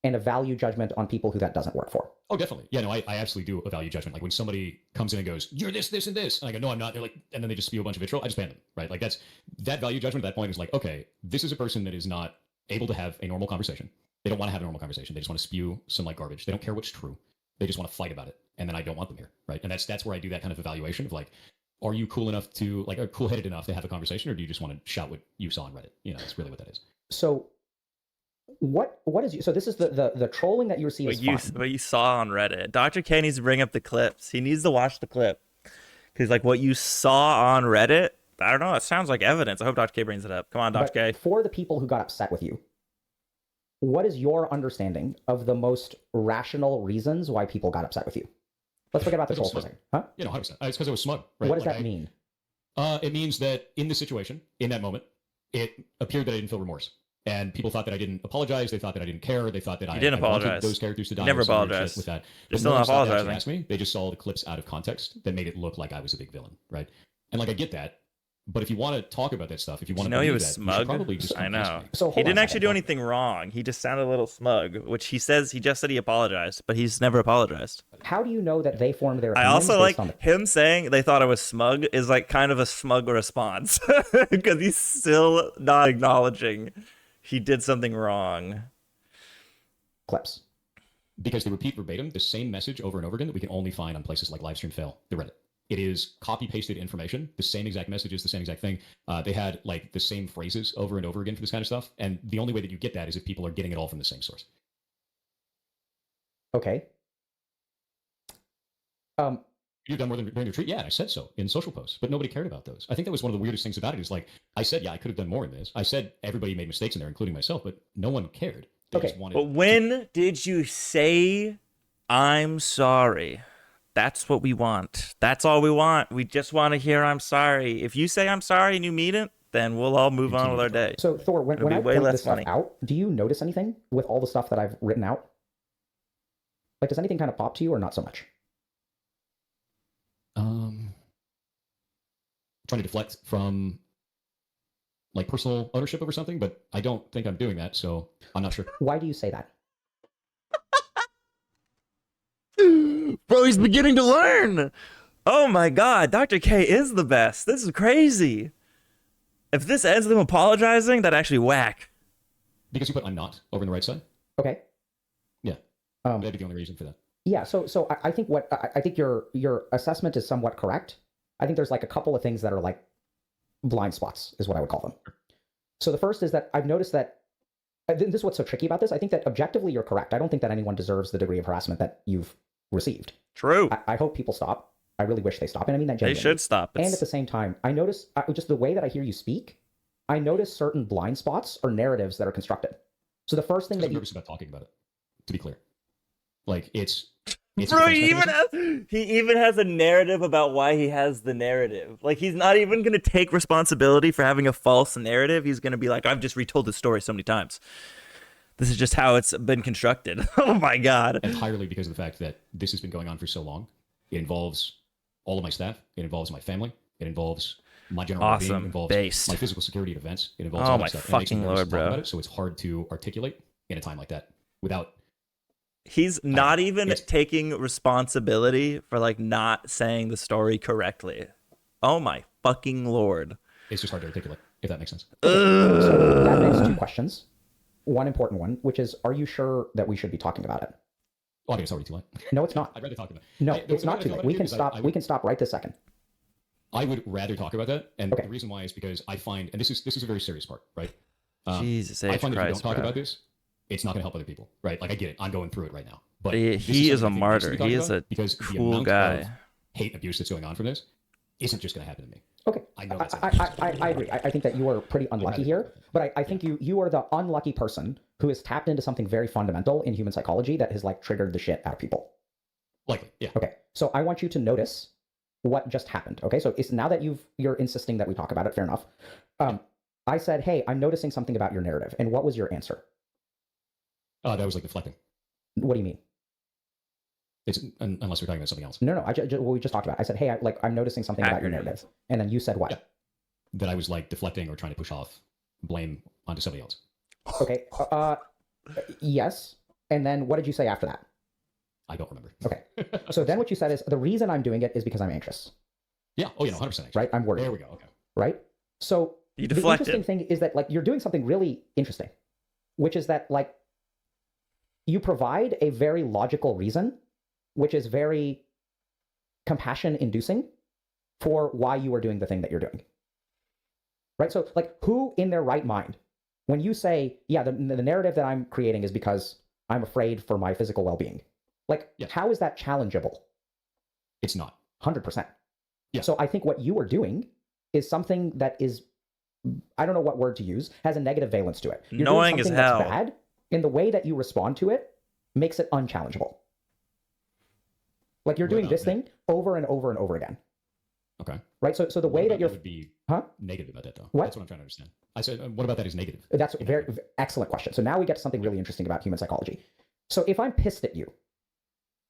and a value judgment on people who that doesn't work for. Oh, definitely. Yeah, no, I absolutely do a value judgment. Like when somebody comes in and goes, you're this, this, and this. And I go, no, I'm not. They're like, and then they just spew a bunch of vitriol. I just ban them, right? Like that value judgment at that point is like, okay, this is a person that is not able to have a normal conversation. They don't want to have a normal conversation. They just want to spew some like garbage. They don't care what's true. They just want to fight about it. And then I don't want them here, right? And that's where I do that kind of evaluation of like, are you cool enough to like, are cool-headed enough to have a conversation, or do you just want to shout what you saw on Reddit? You know, that's really what that is. So what is you? So this is the trolling that you receive is fine. What you saw on Reddit. Dr. K needs to bring up the clips. He needs to watch the clip. Because like what you saw on Reddit, I don't know, it sounds like evidence. I hope Dr. K brings it up. Come on, Dr. But K. for the people who got upset with you, what is your understanding of the most rational reasons why people got upset with you? Let's forget about the troll for a second. Huh? You know, 100%. It's because I was smug, right? What does Like, that mean? It means that in this situation, in that moment, it appeared that I didn't feel remorse. And people thought that I didn't apologize. They thought that I didn't care. They thought that I didn't wanted apologize. those characters to die. You never or some weird shit apologized. with that. You're But still no not one stopped to actually apologizing. ask me. They just saw the clips out of context that made it look like I was a big villain, right? And like I get that. But if you want to talk about that stuff, if you want You to know he believe was that, you should smug? probably just I come ask know. me. So He hold on didn't a actually second. do anything wrong. He just sounded a little smug, which he just said he apologized, but he's never apologized. How do you know that they formed their I opinions also like based on the... him saying they thought I was smug is like kind of a smug response because he's still not acknowledging he did something wrong. clips? Because they repeat verbatim the same message over and over again that we can only find on places like Livestream Fail, the Reddit. It is copy-pasted information, the same exact messages, the same exact thing. They had like the same phrases over and over again for this kind of stuff. And the only way that you get that is if people are getting it all from the same source. Okay. You've done more than during the retreat? Yeah, I said so in social posts, but nobody cared about those. I think that was one of the weirdest things about it is like, I said, yeah, I could have done more in this. I said everybody made mistakes in there, including myself, but no one cared. They Okay. just wanted But when did you say, I'm sorry? That's what we want. That's all we want. We just want to hear I'm sorry. If you say I'm sorry and you mean it, then we'll all move on with our day. So Thor, when It'll be I way point less this stuff funny. out, do you notice anything with all the stuff that I've written out? Like, does anything kind of pop to you or not so much? trying to deflect from like personal ownership over something, but I don't think I'm doing that, so I'm not sure. Why do you say that? Bro, he's beginning to learn. Oh my god, Dr. K is the best. This is crazy. If this ends with him apologizing, that actually whack. Because you put I'm not over on the right side? Okay. Yeah. Um, That'd be the only reason for that. Yeah. So I think I think your assessment is somewhat correct. I think there's like a couple of things that are like blind spots, is what I would call them. So the first is that I've noticed that this is what's so tricky about this. I think that objectively you're correct. I don't think that anyone deserves the degree of harassment that you've received. True. I hope people stop. I really wish they stop. And I mean that They genuinely. should stop. And at the same time, I notice just the way that I hear you speak, I notice certain blind spots or narratives that are constructed. So the first thing I'm that you nervous about talking about it, to be clear. Like it's a Bro, defense mechanism. he even has a narrative about why he has the narrative. Like, he's not even going to take responsibility for having a false narrative. He's going to be like, I've just retold this story so many times. This is just how it's been constructed. Oh my God. Entirely because of the fact that this has been going on for so long. It involves all of my staff. It involves my family. It involves my general well-being. It Awesome. involves Based. my physical security at events. It involves Oh all my that stuff. And it makes me fucking nervous lord, to talk bro. about it, so it's hard to articulate in a time like that without. He's not even yes. taking responsibility for like not saying the story correctly. Oh my fucking lord. It's just hard to articulate, if that makes sense. So that begs two questions. One important one, which is, are you sure that we should be talking about it? Oh, I think it's already too late. No, it's not. I'd rather talk about it. No, The it's way not I too feel late. about We it can is stop. We can stop right this second. I would rather talk about that, and Okay. the reason why is because I find, and this is a very serious part, right? Jesus I H. find that if you Christ, don't talk bro. about this, it's not going to help other people, right? Like I get it, I'm going through it right now, but He this is something a I think needs to martyr. be talked He is about a because the cool amount guy. of hate and abuse that's going on from this isn't just going to happen to me. Okay, I know that's I agree. I think that you are pretty unlucky here, but I think you are the unlucky person who has tapped into something very fundamental in human psychology that has like triggered the shit out of people. Likely, yeah. Okay, so I want you to notice what just happened. Okay, so it's now that you're insisting that we talk about it. Fair enough. I said, hey, I'm noticing something about your narrative, and what was your answer? That was like deflecting. What do you mean? It's unless we're talking about something else. No, what we just talked about. I said, hey, I'm noticing something about your Accurate. narrative, and then you said what? Yeah. That I was like deflecting or trying to push off blame onto somebody else. Okay, yes, and then what did you say after that? I don't remember. Okay, so then what you said is, the reason I'm doing it is because I'm anxious, Yeah. Oh, 100%. right? I'm worried. There we go. Okay. Right? So You the deflected. interesting thing is that like you're doing something really interesting, which is that like you provide a very logical reason, which is very compassion inducing for why you are doing the thing that you're doing. Right? So like who in their right mind, when you say, yeah, the narrative that I'm creating is because I'm afraid for my physical well-being, like Yes. how is that challengeable? It's not. 100%. Yeah. So I think what you are doing is something that is, I don't know what word to use, has a negative valence to it. You're Annoying doing as something hell. that's bad, and the way that you respond to it makes it unchallengeable. Like you're What doing about this that? thing over and over and over again, Okay. right? So the way What that about you're, would be huh? negative about that though. What? That's what I'm trying to understand. I said, what about that is negative? That's a very excellent question. So now we get to something really interesting about human psychology. So if I'm pissed at you,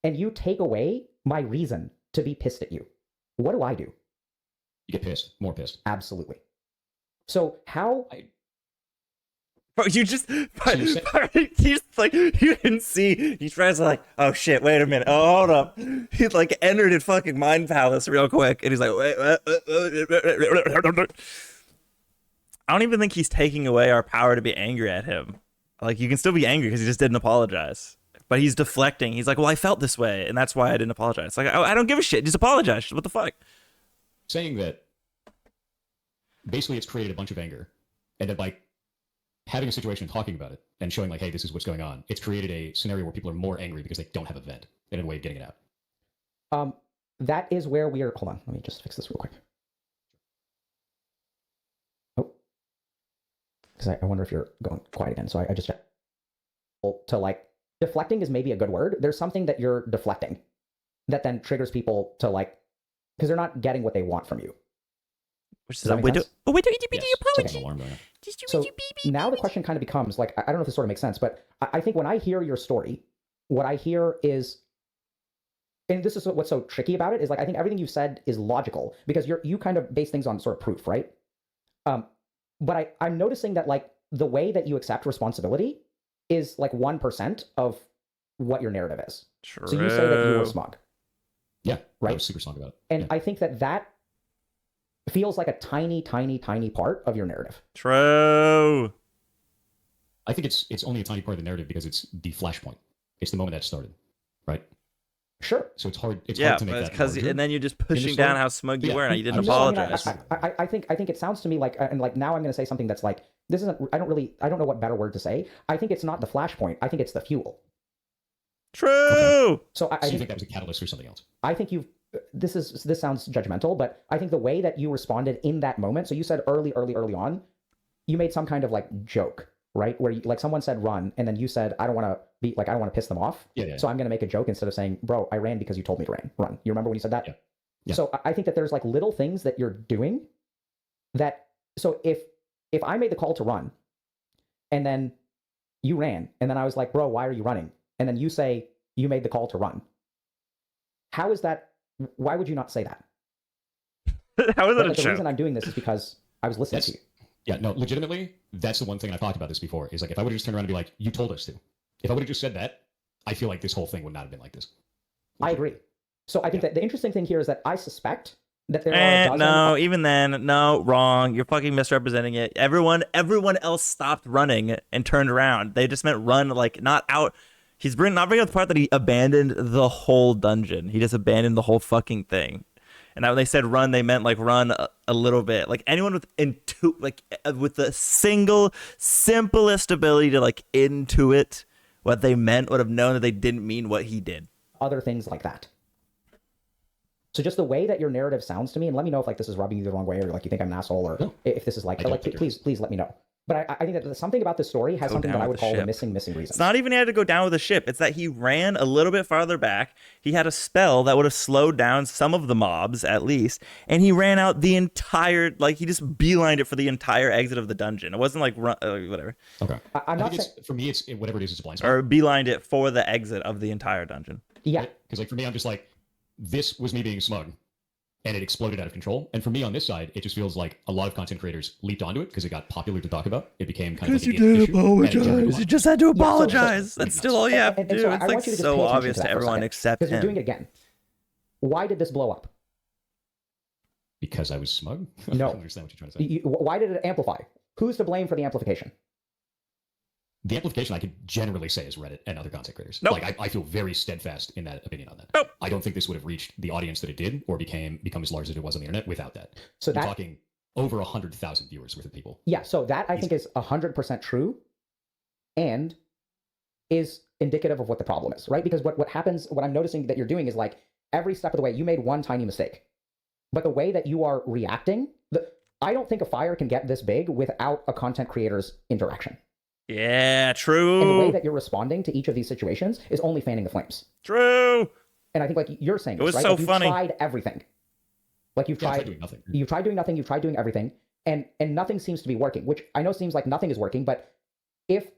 and you take away my reason to be pissed at you, what do I do? You get pissed, more pissed. Absolutely. So how? Bro, you just, you're saying- he's like, you didn't see, he tries to like, oh shit, wait a minute, oh, hold up. He like entered his fucking mind palace real quick, and he's like, wait, I don't even think he's taking away our power to be angry at him. Like, you can still be angry because he just didn't apologize. But he's deflecting. He's like, well, I felt this way, and that's why I didn't apologize. Like, I don't give a shit. Just apologize. What the fuck? Saying that basically it's created a bunch of anger, and that by having a situation and talking about it and showing like, hey, this is what's going on, it's created a scenario where people are more angry because they don't have a vent and a way of getting it out. That is where we are. Hold on, let me just fix this real quick. Oh, because I wonder if you're going quiet again. So I just checked. To like, deflecting is maybe a good word. There's something that you're deflecting that then triggers people to like, because they're not getting what they want from you. Which is Does that a make widow. sense? A widow Yes. It's like an alarm going off. So now the question kind of becomes like, I don't know if this sort of makes sense, but I think when I hear your story, what I hear is, and this is what's so tricky about it, is like, I think everything you've said is logical because you kind of base things on sort of proof, right? But I'm noticing that like the way that you accept responsibility is like 1% of what your narrative is. True. So you say that you were smug. Yeah, Right. I was super strong about it. And Yeah. I think that feels like a tiny, tiny, tiny part of your narrative. True. I think it's only a tiny part of the narrative because it's the flashpoint. It's the moment that started, right? Sure. So it's hard. It's Yeah, hard to make but that because larger and then you're just in the pushing story. down how smug you Yeah, were, and you didn't no, I mean, apologize. I think it sounds to me like, and like now I'm going to say something that's like, this isn't, I don't know what better word to say. I think it's not the flashpoint. I think it's the fuel. True. So I So you think think that was a catalyst for something else? I think this sounds judgmental, but I think the way that you responded in that moment. So you said early on, you made some kind of like joke, right? Where like someone said run, and then you said, I don't want to piss them off. Yeah. So I'm going to make a joke instead of saying, bro, I ran because you told me to run. You remember when you said that? Yeah. Yeah. So I think that there's like little things that you're doing that, so if I made the call to run and then you ran and then I was like, bro, why are you running? And then you say you made the call to run. How is that? Why would you not say that? How is that a The joke? reason I'm doing this is because I was listening to you. Yeah, no, legitimately, that's the one thing, and I've talked about this before, is like if I would have just turned around and be like, you told us to. If I would have just said that, I feel like this whole thing would not have been like this. I agree. So I think that the interesting thing here is that I suspect that there are a dozen. No, even then, no, wrong. You're fucking misrepresenting it. Everyone else stopped running and turned around. They just meant run, like not out. He's not bringing up the part that he abandoned the whole dungeon. He just abandoned the whole fucking thing. And when they said run, they meant like run a little bit. Like anyone with with the simplest ability to like intuit what they meant would have known that they didn't mean what he did. Other things like that. So just the way that your narrative sounds to me, and let me know if like this is rubbing you the wrong way, or like you think I'm an asshole, or if this is like please let me know. But I think that something about this story has something that I would call the missing reason. It's not even he had to go down with the ship. It's that he ran a little bit farther back. He had a spell that would have slowed down some of the mobs at least, and he ran out the entire, like he just beelined it for the entire exit of the dungeon. It wasn't like whatever. Okay. I'm not saying, for me, it's whatever it is, it's a blind spot. Or beelined it for the exit of the entire dungeon. Yeah. Because like for me, I'm just like, this was me being smug, and it exploded out of control. And for me on this side, it just feels like a lot of content creators leaped onto it because it got popular to talk about. It became kind of like You just had to apologize. so That's still all you have to do. so I It's want like you to just so pay attention obvious to to that for a everyone second, except because you're doing him. it again. Why did this blow up? Because I was smug? No. I don't understand what you're trying to say. Why did it amplify? Who's to blame for the amplification? The amplification I could generally say is Reddit and other content creators. Nope. Like I feel very steadfast in that opinion on that. Nope. I don't think this would have reached the audience that it did or become as large as it was on the internet without that. So We're talking over 100,000 viewers worth of people. Yeah, so that I think is 100% true and is indicative of what the problem is, right? Because what happens, what I'm noticing that you're doing is like every step of the way, you made one tiny mistake. But the way that you are reacting, I don't think a fire can get this big without a content creator's interaction. Yeah, true. And the way that you're responding to each of these situations is only fanning the flames. True. And I think like you're saying It was this, right? so Like, you've funny. tried everything. Like you've tried doing nothing. You've tried doing nothing, you've tried doing everything, and nothing seems to be working, which I know seems like nothing is working, but if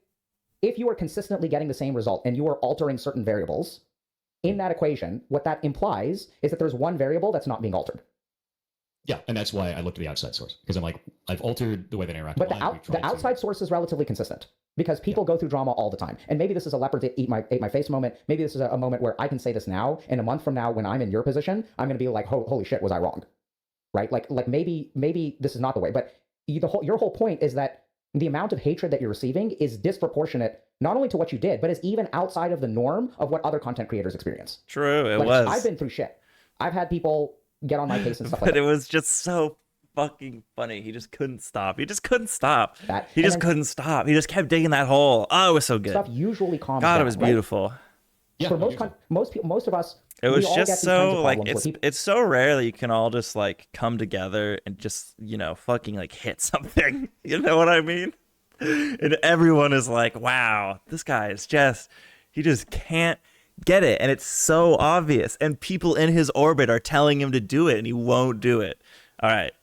you are consistently getting the same result and you are altering certain variables in that equation, what that implies is that there's one variable that's not being altered. Yeah, and that's why I looked at the outside source, because I'm like, I've altered the way that I interact But with live. the outside source is relatively consistent because people go through drama all the time. And maybe this is a leopard to ate my face moment. Maybe this is a moment where I can say this now, and a month from now, when I'm in your position, I'm going to be like, holy shit, was I wrong? Right? Like maybe this is not the way. But your whole point is that the amount of hatred that you're receiving is disproportionate, not only to what you did, but is even outside of the norm of what other content creators experience. True, it Like, was. I've been through shit. I've had people get on my case and stuff like But that. it was just so fucking funny. He just couldn't stop. He just couldn't stop. That- He and just then- couldn't stop. He just kept digging that hole. Oh, it was so good. Stuff usually calms God, down, it was right? beautiful. Yeah, For I think so. most of us, It we was all get just these kinds so of like problems where people- it's so rare that you can all just like come together and just fucking like hit something. You know what I mean? And everyone is like, wow, this guy is he just can't get it, and it's so obvious. And people in his orbit are telling him to do it, and he won't do it. All right,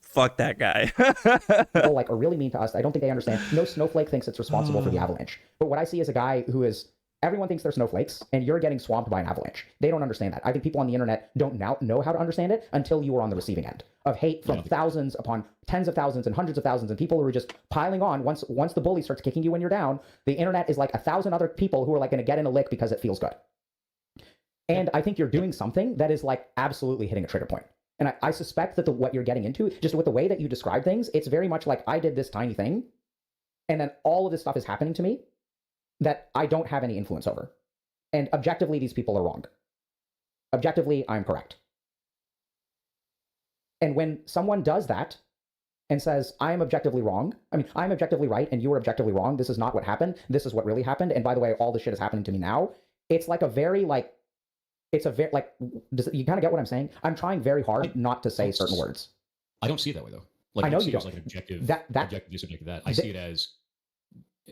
fuck that guy. people like are really mean to us. I don't think they understand. No snowflake thinks it's responsible for the avalanche. But what I see is a guy who is, everyone thinks they're snowflakes, and you're getting swamped by an avalanche. They don't understand that. I think people on the internet don't now know how to understand it until you were on the receiving end of hate from thousands upon tens of thousands and hundreds of thousands, and people who are just piling on. Once the bully starts kicking you when you're down, the internet is like 1,000 other people who are like going to get in a lick because it feels good. And I think you're doing something that is like absolutely hitting a trigger point. And I suspect that what you're getting into, just with the way that you describe things, it's very much like I did this tiny thing, and then all of this stuff is happening to me that I don't have any influence over. And objectively, these people are wrong. objectively, I'm correct. And when someone does that and says, I am objectively wrong, I mean, I'm objectively right and you are objectively wrong, this is not what happened, this is what really happened, and by the way, all this shit is happening to me now, it's like a very, like, it's a very, like, you kind of get what I'm saying? I'm trying very hard not to say certain words. I don't see it that way, though. Like, I know see you it as don't. like an objective, That this, objective, that. I see it as,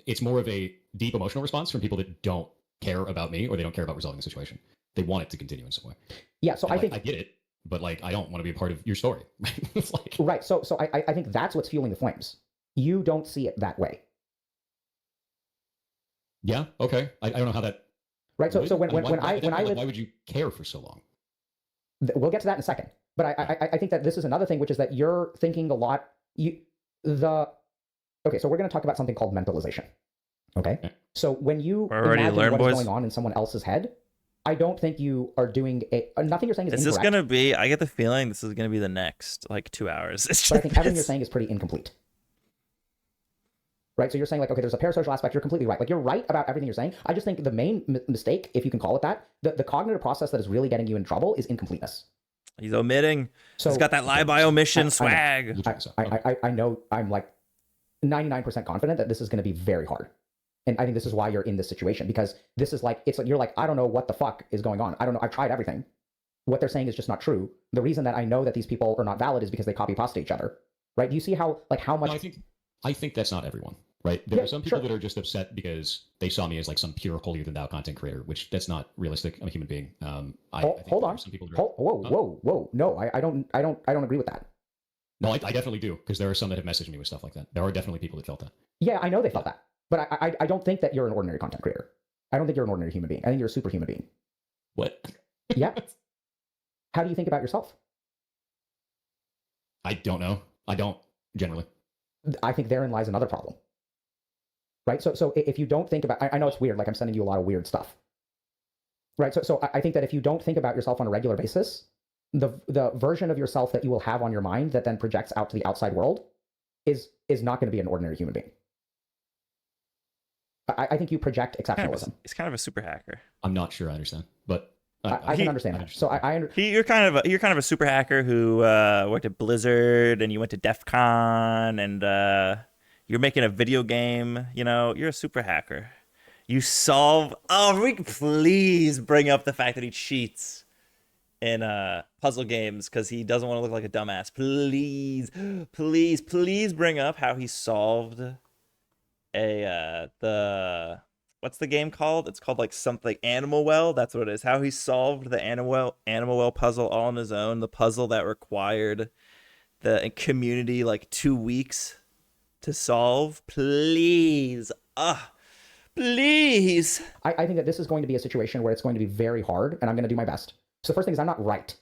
it's more of a deep emotional response from people that don't care about me or they don't care about resolving the situation. They want it to continue in some way. Yeah, so And, I think I get it, but like I don't want to be a part of your story. It's like, right. So I think that's what's fueling the flames. You don't see it that way. yeah, okay. I don't know how that. Right. So when I why would you care for so long? We'll get to that in a second. But I think that this is another thing, which is that you're thinking a lot. Okay, so we're going to talk about something called mentalization. Okay. So when you imagine what is going on in someone else's head, I don't think you are doing nothing you're saying is incorrect. Is this going to be, I get the feeling this is going to be the next, like, 2 hours. But I think everything you're saying is pretty incomplete. Right? So you're saying, like, okay, there's a parasocial aspect. You're completely right. Like, you're right about everything you're saying. I just think the main mistake, if you can call it that, the cognitive process that is really getting you in trouble is incompleteness. He's omitting. So, he's got that lie by omission swag. I know I'm like 99% confident that this is going to be very hard. And I think this is why you're in this situation, because this is like, it's like, you're like, I don't know what the fuck is going on. I don't know. I've tried everything. What they're saying is just not true. The reason that I know that these people are not valid is because they copy pasta each other. Right? Do you see how much? No, I think that's not everyone. Right? There are some people that are just upset because they saw me as like some pure holier than thou content creator, which that's not realistic. I'm a human being. I think hold on. Some people Whoa. No, I don't agree with that. No, I definitely do, because there are some that have messaged me with stuff like that. There are definitely people that felt that. Yeah, I know they felt that. But I don't think that you're an ordinary content creator. I don't think you're an ordinary human being. I think you're a superhuman being. What? Yeah. How do you think about yourself? I don't know. I don't, generally. I think therein lies another problem. Right? So if you don't think about, I know it's weird, like I'm sending you a lot of weird stuff. Right? So I think that if you don't think about yourself on a regular basis, the version of yourself that you will have on your mind that then projects out to the outside world is not going to be an ordinary human being. I think you project exceptionalism. He's kind of a super hacker. I'm not sure I understand, but I can understand that. So you're kind of a super hacker who worked at Blizzard, and you went to DEF CON, and you're making a video game. You know, you're a super hacker. You solve. Oh, Rick, please bring up the fact that he cheats in puzzle games because he doesn't want to look like a dumbass. Please bring up how he solved what's the game called? It's called like something Animal Well. That's what it is. How he solved the Animal Well puzzle all on his own. The puzzle that required the community like 2 weeks to solve. Please. Please. I think that this is going to be a situation where it's going to be very hard, and I'm going to do my best. So the first thing is I'm not right.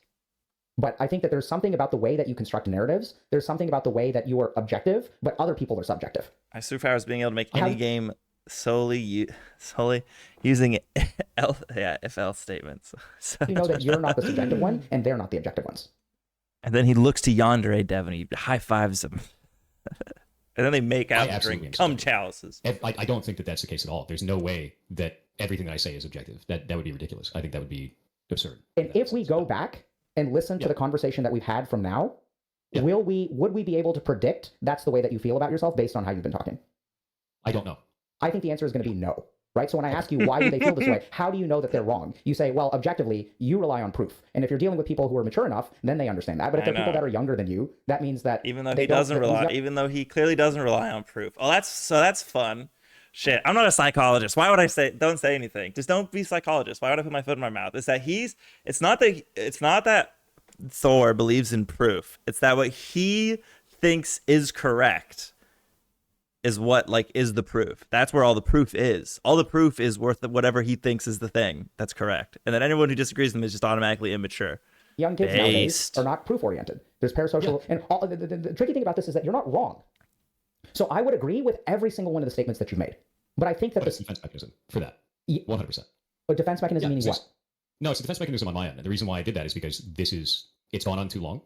But I think that there's something about the way that you construct narratives. There's something about the way that you are objective, but other people are subjective. I so far as being able to make any game solely using if else statements. So you know that you're not the subjective one, and they're not the objective ones. And then he looks to Yandere Dev and he high fives him. And then they make out and drink cum chalices. I don't think that that's the case at all. There's no way that everything that I say is objective. That would be ridiculous. I think that would be absurd. And if we go back and listen to the conversation that we've had from now, would we be able to predict that's the way that you feel about yourself based on how you've been talking? I don't know. I think the answer is going to be no. Right? So when I ask you why do they feel this way, how do you know that they're wrong? You say, well, objectively, you rely on proof. And if you're dealing with people who are mature enough, then they understand that. But if they're people that are younger than you, that means that even though he clearly doesn't rely on proof. Oh, that's fun. Shit, I'm not a psychologist. Why would I don't say anything? Just don't be a psychologist. Why would I put my foot in my mouth? It's not that Thor believes in proof. It's that what he thinks is correct is what is the proof. That's where all the proof is. All the proof is worth whatever he thinks is the thing that's correct. And then anyone who disagrees with him is just automatically immature. Young kids nowadays are not proof oriented. There's parasocial, and all, the tricky thing about this is that you're not wrong. So I would agree with every single one of the statements that you made. But I think that it's a defense mechanism for that. 100%. A defense mechanism meaning what? No, it's a defense mechanism on my end. And the reason why I did that is because it's gone on too long.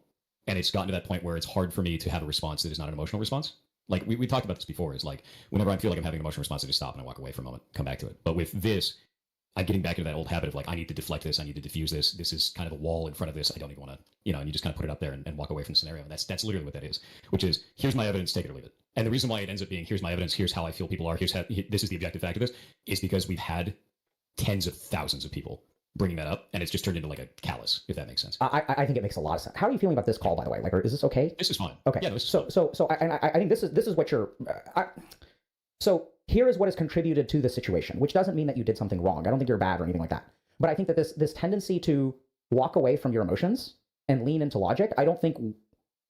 And it's gotten to that point where it's hard for me to have a response that is not an emotional response. Like we talked about this before, is like whenever I feel like I'm having an emotional response, I just stop and I walk away for a moment, come back to it. But with this, I'm getting back into that old habit of like, I need to deflect this, I need to diffuse this. This is kind of a wall in front of this. I don't even want to, and you just kind of put it up there and walk away from the scenario. And that's literally what that is, which is here's my evidence, take it or leave it. And the reason why it ends up being here's my evidence, here's how I feel people are, this is the objective fact of this, is because we've had tens of thousands of people bringing that up, and it's just turned into like a callus, if that makes sense. I think it makes a lot of sense. How are you feeling about this call, by the way? Like, is this okay? This is fine. Okay. Yeah, no, I think this is what you're. So here is what has contributed to the situation, which doesn't mean that you did something wrong. I don't think you're bad or anything like that. But I think that this tendency to walk away from your emotions and lean into logic, I don't think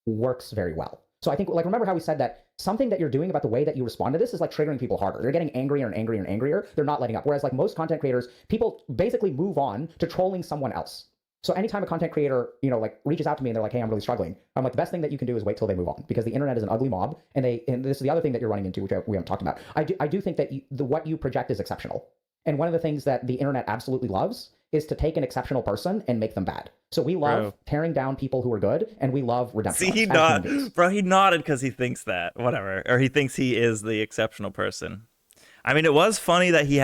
works very well. So I think, like, remember how we said that something that you're doing about the way that you respond to this is like triggering people harder. They're getting angrier and angrier and angrier. They're not letting up. Whereas like most content creators, people basically move on to trolling someone else. So anytime a content creator, like reaches out to me and they're like, hey, I'm really struggling, I'm like, the best thing that you can do is wait till they move on, because the internet is an ugly mob. And this is the other thing that you're running into, which we haven't talked about. I do think that what you project is exceptional. And one of the things that the internet absolutely loves is to take an exceptional person and make them bad. So we love tearing down people who are good, and we love redemption. See, he nodded because he thinks that, whatever, or he thinks he is the exceptional person. I mean, it was funny that he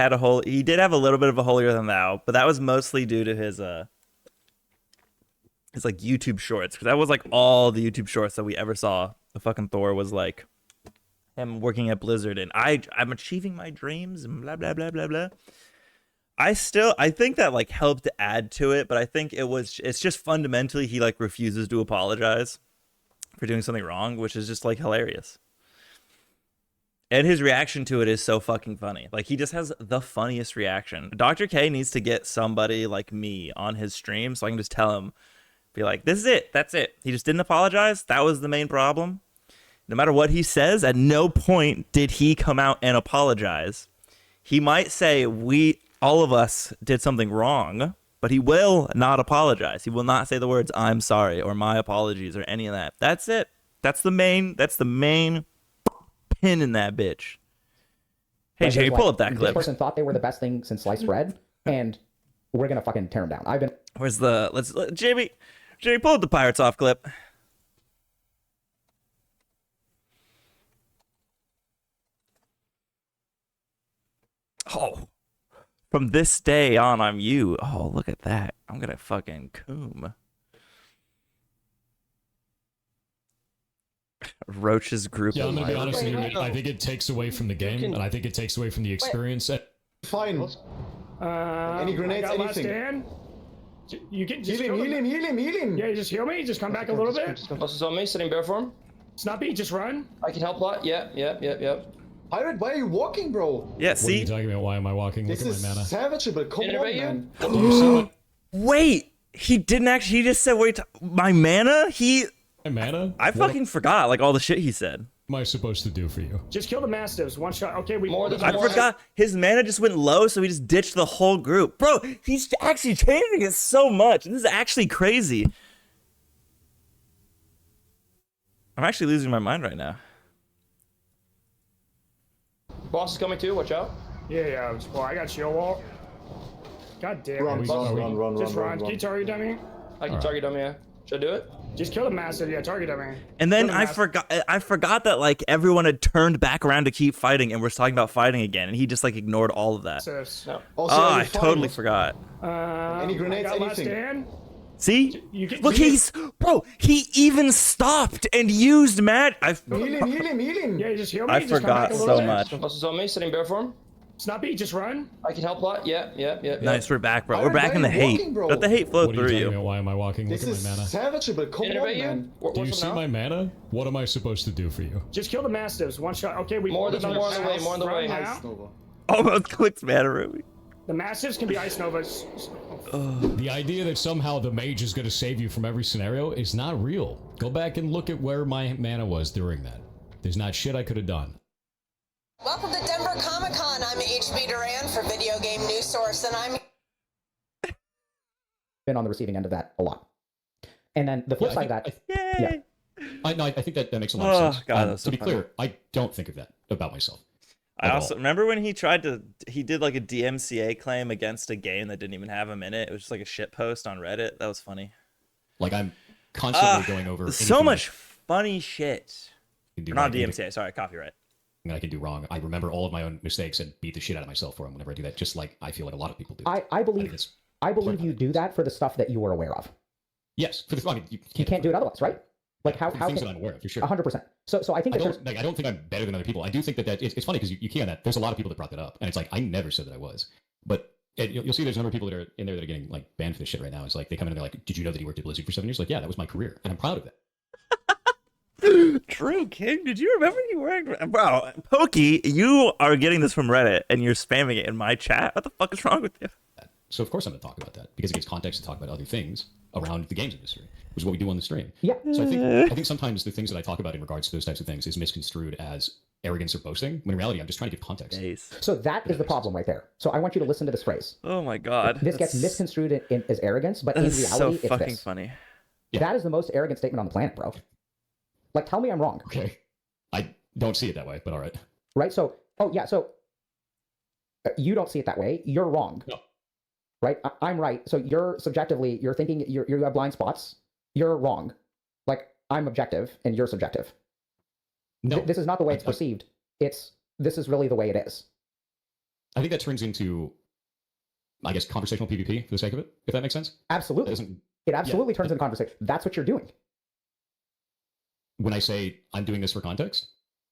did have a little bit of a holier than thou, but that was mostly due to his like YouTube shorts, because that was like all the YouTube shorts that we ever saw. The fucking Thor was like him working at Blizzard and I'm achieving my dreams and blah blah blah blah blah. I think that like helped to add to it, but I think it's just fundamentally he like refuses to apologize for doing something wrong, which is just like hilarious. And his reaction to it is so fucking funny. Like, he just has the funniest reaction. Dr. K needs to get somebody like me on his stream so I can just tell him, be like, this is it. That's it. He just didn't apologize. That was the main problem. No matter what he says, at no point did he come out and apologize. He might say all of us did something wrong, but he will not apologize. He will not say the words, I'm sorry, or my apologies, or any of that. That's it. That's the main pin in that bitch. Hey, Jay, pull up that clip. This person thought they were the best thing since sliced bread, and we're going to fucking tear them down. Where's Jamie, pull up the PirateSoft clip. Oh, from this day on, I'm you. Oh, look at that. I'm gonna fucking coom. Roach's group. Yeah, I'm gonna be honest with you. I think it takes away from the game, and I think it takes away from the experience. Fine. Any grenades? Anything? You can just heal him. Yeah, just heal me. Just come back a little bit. Boss is on me, sitting bear form. Snuppy, just run. I can help a lot. Yep. Pirate, why are you walking, bro? Yeah, What are see? you talking about? Why am I walking? This Look is at my mana. savage, but come on, man. Do you see my, Wait, he didn't actually. He just said, "Wait, my mana." my mana? I fucking forgot like all the shit he said. What am I supposed to do for you? Just kill the mastiffs. One shot. Okay, I forgot his mana just went low, so he just ditched the whole group. Bro, he's actually changing it so much. This is actually crazy. I'm actually losing my mind right now. Boss is coming too. Watch out. Yeah. Well, I got shield wall. God damn it. Run. Just run. Can you target dummy? I can target him. Yeah. Should I do it? Just kill the mastiff. Yeah, target dummy. And then I forgot that like everyone had turned back around to keep fighting and we're talking about fighting again, and he just like ignored all of that. No. Also, I totally forgot. Any grenades? Anything? See? Look, he even stopped and used mad. Heal him. Yeah, just heal me. I Just come forgot back a so little bit. much. Boss is on me, sitting bear form. Snuppy, just run. I can help a lot. Yep. Nice, we're back, bro. Pirate, We're back why in the are you hate. walking, bro? Let the hate flow What are you through talking you. about? Why am I walking? Look This at is my mana. savage, but come on, Innervate man. you. Do you see my mana? What am I supposed to do for you? Just kill the mastiffs. One shot. Okay, There's more on the way. More on the way. Ice Nova. Almost clicked mana ruby. The mastiffs can be ice novas. The idea that somehow the mage is going to save you from every scenario is not real. Go back and look at where my mana was during that. There's not shit I could have done. Welcome to Denver Comic Con. I'm HB Duran for Video Game News Source, and I'm Been on the receiving end of that a lot. And then the flip side of that, Yay! I think that makes a lot of sense. God, that's so to be funny. clear, I don't think of that about myself. I at also all. remember when he did like a DMCA claim against a game that didn't even have him in it. It was just like a shit post on Reddit. That was funny. Like, I'm constantly going over So anything much funny shit. that you can do Not right. DMCA, sorry, copyright. I can do wrong, I remember all of my own mistakes and beat the shit out of myself for them whenever I do that. Just like I feel like a lot of people do. I think believe it's you do that for the stuff that you were aware of. yes. For the, I mean, You can't do it otherwise, right? Like how things can, that I'm aware of, for sure. 100%. So I think I that don't think I'm better than other people. I do think that it's funny because you key on that. There's a lot of people that brought that up, and it's like I never said that I was, but you'll see there's a number of people that are in there that are getting like banned for this shit right now. It's like they come in and they're like, "Did you know that he worked at Blizzard for 7 years?" Like, yeah, that was my career, and I'm proud of it. True, King. Did you remember you worked? Bro, Pokey, you are getting this from Reddit and you're spamming it in my chat. What the fuck is wrong with you? So of course I'm going to talk about that because it gives context to talk about other things around the games industry, which is what we do on the stream. Yeah. So I think sometimes the things that I talk about in regards to those types of things is misconstrued as arrogance or boasting, when in reality I'm just trying to give context. Nice. So that is the problem right there. So I want you to listen to this phrase. Oh my god. This gets misconstrued as arrogance, but in That's reality, so it's fucking this. funny. Yeah. That is the most arrogant statement on the planet, bro. Like, tell me I'm wrong. Okay. I don't see it that way, but all right. Right? So, you don't see it that way. You're wrong. No. Right? I'm right. So you're subjectively, you're thinking, you have blind spots. You're wrong. Like, I'm objective and you're subjective. No. This is not the way it's perceived. This is really the way it is. I think that turns into, I guess, conversational PvP for the sake of it, if that makes sense. Absolutely. It absolutely turns into conversation. That's what you're doing. When I say I'm doing this for context?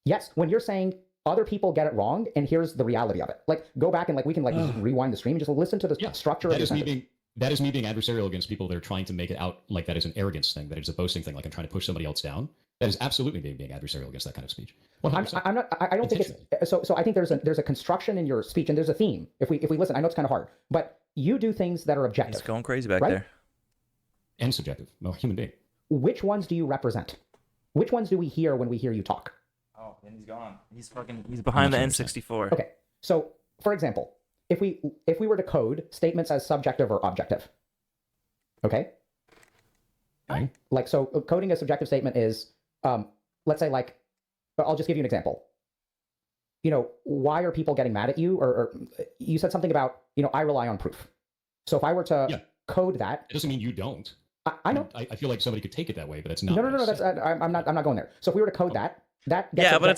Yes, when you're saying other people get it wrong, and here's the reality of it. Like, go back and we can just rewind the stream and just listen to the structure of the sentence. That is me being adversarial against people that are trying to make it out like that is an arrogance thing, that it's a boasting thing, like I'm trying to push somebody else down. That is absolutely me being adversarial against that kind of speech. 100%. I don't think it's so. I think there's a construction in your speech, and there's a theme. If we listen, I know it's kind of hard, but you do things that are objective. He's going crazy back right? there. And subjective. No, human being. Which ones do you represent? Which ones do we hear when we hear you talk? Oh, and he's gone. He's behind the N64. Okay. So, for example, if we were to code statements as subjective or objective, okay? Okay. Like, so coding a subjective statement is, let's say, like, I'll just give you an example. Why are people getting mad at you? Or you said something about, I rely on proof. So if I were to code that, it doesn't mean you don't. I know. I feel like somebody could take it that way, but that's not. No. That's I'm not going there. So if we were to code that gets but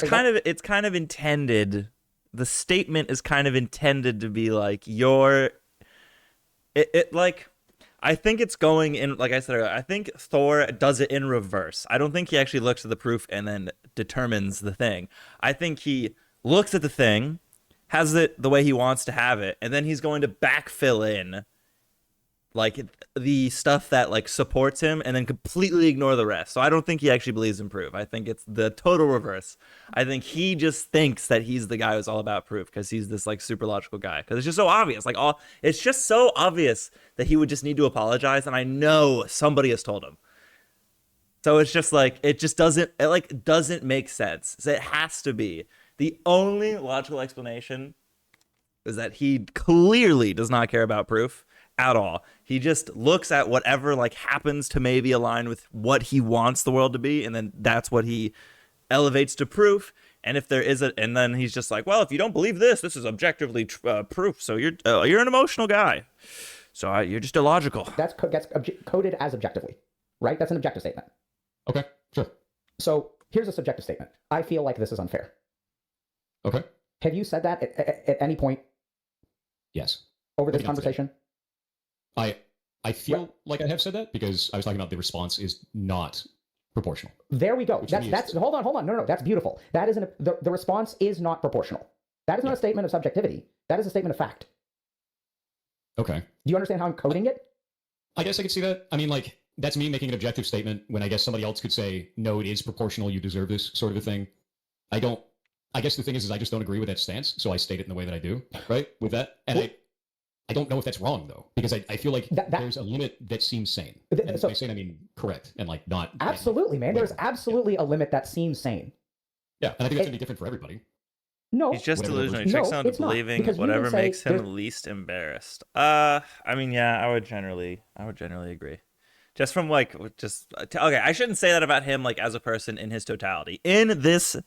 it's kind of intended. The statement is kind of intended to be like like. I think it's going in, like I said earlier, I think Thor does it in reverse. I don't think he actually looks at the proof and then determines the thing. I think he looks at the thing, has it the way he wants to have it, and then he's going to backfill in like the stuff that like supports him and then completely ignore the rest. So I don't think he actually believes in proof. I think it's the total reverse. I think he just thinks that he's the guy who's all about proof because he's this like super logical guy. Because it's just so obvious. Like it's just so obvious that he would just need to apologize, and I know somebody has told him. So it's just like it doesn't make sense. So it has to be. The only logical explanation is that he clearly does not care about proof at all. He just looks at whatever like happens to maybe align with what he wants the world to be, and then that's what he elevates to proof. And if there is and then he's just like, well, if you don't believe this is objectively proof. So you're an emotional guy. So you're just illogical. That gets coded as objectively, right? That's an objective statement. Okay, sure. So here's a subjective statement. I feel like this is unfair. Okay. Have you said that at any point? Yes. Over this conversation? I feel like I have said that because I was talking about the response is not proportional. There we go. That's hold on. No, that's beautiful. That is the response is not proportional. That is not a statement of subjectivity. That is a statement of fact. Okay. Do you understand how I'm coding it? I guess I could see that. I mean, like, that's me making an objective statement when I guess somebody else could say, no, it is proportional, you deserve this, sort of a thing. I guess the thing is I just don't agree with that stance, so I state it in the way that I do, right, with that. And I don't know if that's wrong, though, because I feel like there's a limit that seems sane. And by sane, I mean correct, and like not... Absolutely, man. There's absolutely a limit that seems sane. Yeah, and I think that's going to be different for everybody. No. He's just delusional. He tricks someone into believing whatever makes him least embarrassed. I mean, yeah, I would generally agree. Just from okay, I shouldn't say that about him like as a person in his totality. In this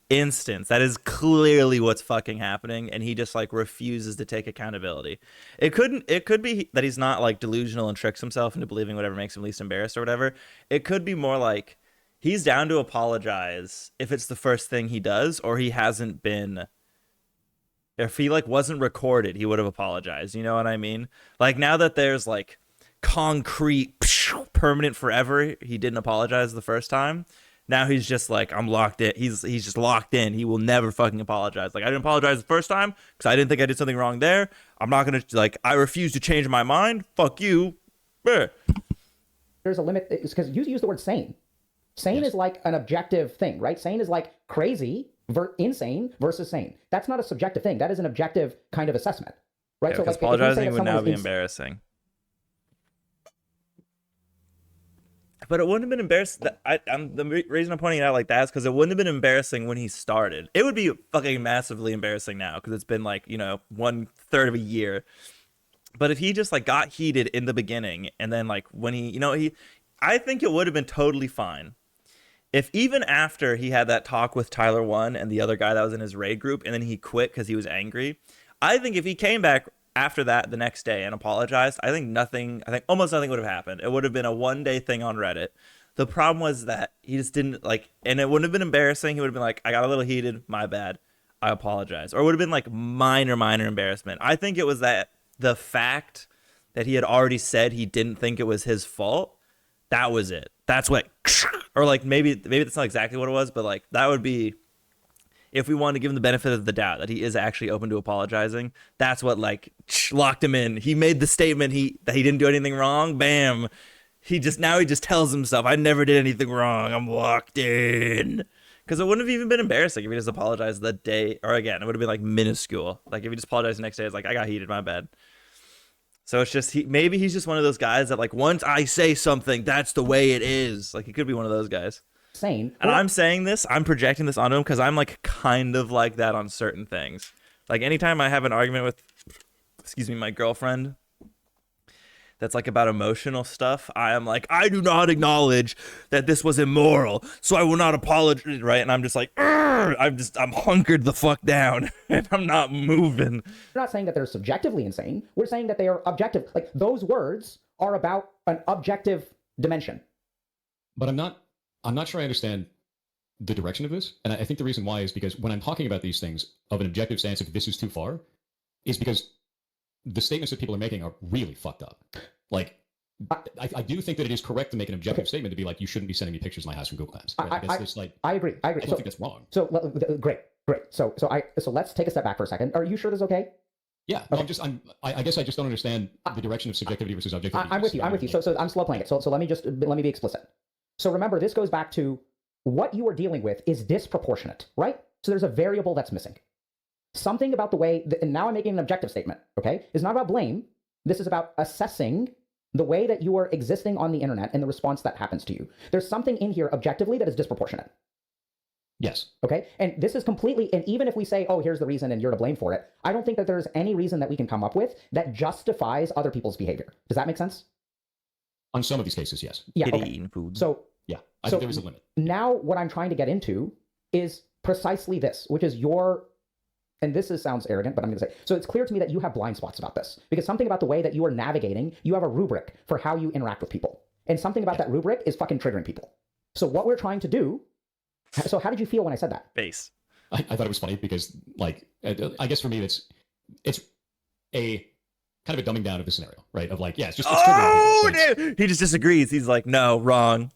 instance, that is clearly what's fucking happening, and he just like refuses to take accountability. It could be that he's not like delusional and tricks himself into believing whatever makes him least embarrassed or whatever. It could be more like he's down to apologize if it's the first thing he does, or he hasn't been. If he like wasn't recorded, he would have apologized. You know what I mean? Like now that there's like concrete, permanent forever, he didn't apologize the first time. Now he's just like, I'm locked in. He's just locked in. He will never fucking apologize. Like I didn't apologize the first time because I didn't think I did something wrong there. I'm not gonna like. I refuse to change my mind. Fuck you. Bleh. There's a limit. It's because you use the word sane. Sane is like an objective thing, right? Sane is like crazy, insane versus sane. That's not a subjective thing. That is an objective kind of assessment, right? Yeah, so because like, apologizing would now be embarrassing. But it wouldn't have been embarrassing. The reason I'm pointing it out like that is because it wouldn't have been embarrassing when he started. It would be fucking massively embarrassing now because it's been like, 1/3 of a year. But if he just like got heated in the beginning and then like when I think it would have been totally fine if even after he had that talk with Tyler 1 and the other guy that was in his raid group and then he quit because he was angry. I think if he came back after that the next day and apologized, I think almost nothing would have happened. It would have been a one-day thing on Reddit. The problem was that he just didn't like, and it wouldn't have been embarrassing. He would have been like, I got a little heated, my bad, I apologize. Or it would have been like minor embarrassment. I think it was that the fact that he had already said he didn't think it was his fault, that was it. That's what, or like maybe that's not exactly what it was, but like that would be, if we wanted to give him the benefit of the doubt that he is actually open to apologizing, that's what like locked him in. He made the statement that he didn't do anything wrong. Bam. He just tells himself, I never did anything wrong. I'm locked in. Because it wouldn't have even been embarrassing if he just apologized the day, or again, it would have been like minuscule. Like if he just apologized the next day, it's like, I got heated, my bad. So it's just, maybe he's just one of those guys that like, once I say something, that's the way it is. Like he could be one of those guys. Sane. And I'm saying this, I'm projecting this onto him because I'm like kind of like that on certain things. Like anytime I have an argument with, my girlfriend that's like about emotional stuff, I am like, I do not acknowledge that this was immoral, so I will not apologize, right? And I'm just like, I'm hunkered the fuck down and I'm not moving. We're not saying that they're subjectively insane. We're saying that they are objective. Like those words are about an objective dimension. But I'm not sure I understand the direction of this. And I think the reason why is because when I'm talking about these things of an objective stance, if this is too far, is because the statements that people are making are really fucked up. Like, I do think that it is correct to make an objective statement to be like, you shouldn't be sending me pictures of my house from Google Maps. Right? I agree. I don't think that's wrong. So great. So let's take a step back for a second. Are you sure this is okay? Yeah, no, okay. I guess I just don't understand the direction of subjectivity versus objectivity. I'm with you. So I'm slow playing it. So let me be explicit. So remember, this goes back to what you are dealing with is disproportionate, right? So there's a variable that's missing. Something about the way, and now I'm making an objective statement, okay? It's not about blame. This is about assessing the way that you are existing on the internet and the response that happens to you. There's something in here objectively that is disproportionate. Yes. Okay? And this is completely, and even if we say, oh, here's the reason and you're to blame for it, I don't think that there's any reason that we can come up with that justifies other people's behavior. Does that make sense? On some of these cases, yes. Yeah. Okay. Eating food. So yeah, I think there is a limit. Now what I'm trying to get into is precisely this, which is and this sounds arrogant, but I'm going to say, so it's clear to me that you have blind spots about this, because something about the way that you are navigating, you have a rubric for how you interact with people. And something about that rubric is fucking triggering people. So what we're trying to do, so how did you feel when I said that? Base. I thought it was funny because, like, I guess for me, it's a kind of a dumbing down of the scenario, right? Of like, yeah, it's triggering people. Dude! He just disagrees. He's like, no, wrong.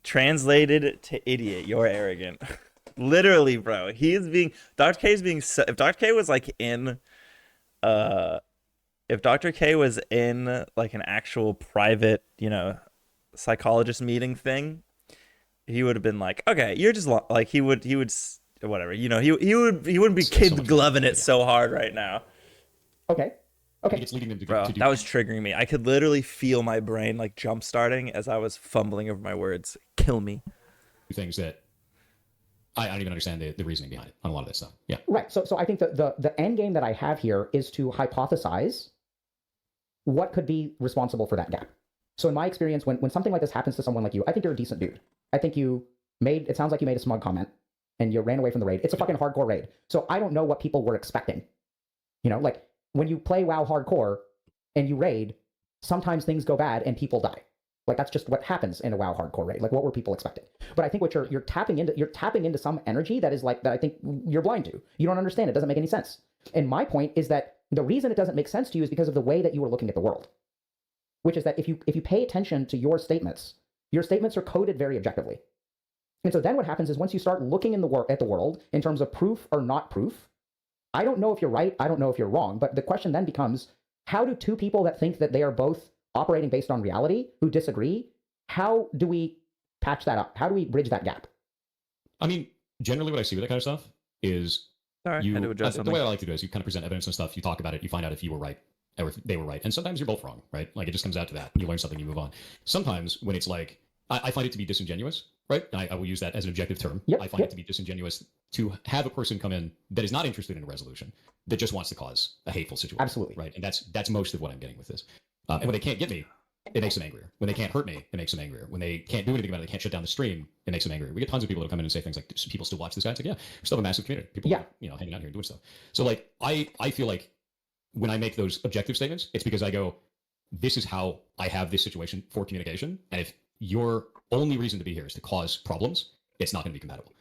Translated to idiot, you're arrogant. Literally, bro. Dr. K is being so, if Dr. K was like in if Dr. K was in like an actual private, psychologist meeting thing, he would have been like, okay, you're just like, he would whatever, he wouldn't be kid gloving it so hard right now. Okay. It's leading them to Bro, that was triggering me. I could literally feel my brain like jump starting as I was fumbling over my words. Kill me. Things that I don't even understand the reasoning behind it on a lot of this stuff. Yeah. Right. So I think that the end game that I have here is to hypothesize what could be responsible for that gap. So in my experience, when something like this happens to someone like you, I think you're a decent dude. I think it sounds like you made a smug comment and you ran away from the raid. It's a fucking hardcore raid. So I don't know what people were expecting. Like when you play WoW hardcore and you raid, sometimes things go bad and people die. Like that's just what happens in a WoW hardcore raid. Like what were people expecting? But I think what you're tapping into some energy that is like that I think you're blind to. You don't understand. It doesn't make any sense. And my point is that the reason it doesn't make sense to you is because of the way that you are looking at the world. Which is that if you pay attention to your statements are coded very objectively. And so then what happens is once you start looking at the world in terms of proof or not proof, I don't know if you're right, I don't know if you're wrong, but the question then becomes, how do two people that think that they are both operating based on reality, who disagree, how do we patch that up? How do we bridge that gap? I mean, generally what I see with that kind of stuff is Sorry, I had to adjust the something. way I like to do it is you kind of present evidence and stuff, you talk about it, you find out if you were right or if they were right. And sometimes you're both wrong, right? Like it just comes out to that. You learn something, you move on. Sometimes when it's like, I find it to be disingenuous, right? I will use that as an objective term. Yep, I find it to be disingenuous to have a person come in that is not interested in a resolution, that just wants to cause a hateful situation. Absolutely. Right. And that's most of what I'm getting with this. And when they can't get me, it makes them angrier. When they can't hurt me, it makes them angrier. When they can't do anything about it, they can't shut down the stream, it makes them angrier. We get tons of people that come in and say things like, people still watch this guy. It's like, yeah, we still have a massive community. People, hanging out here and doing stuff. So like, I feel like when I make those objective statements, it's because I go, this is how I have this situation for communication. And if your only reason to be here is to cause problems, it's not going to be compatible.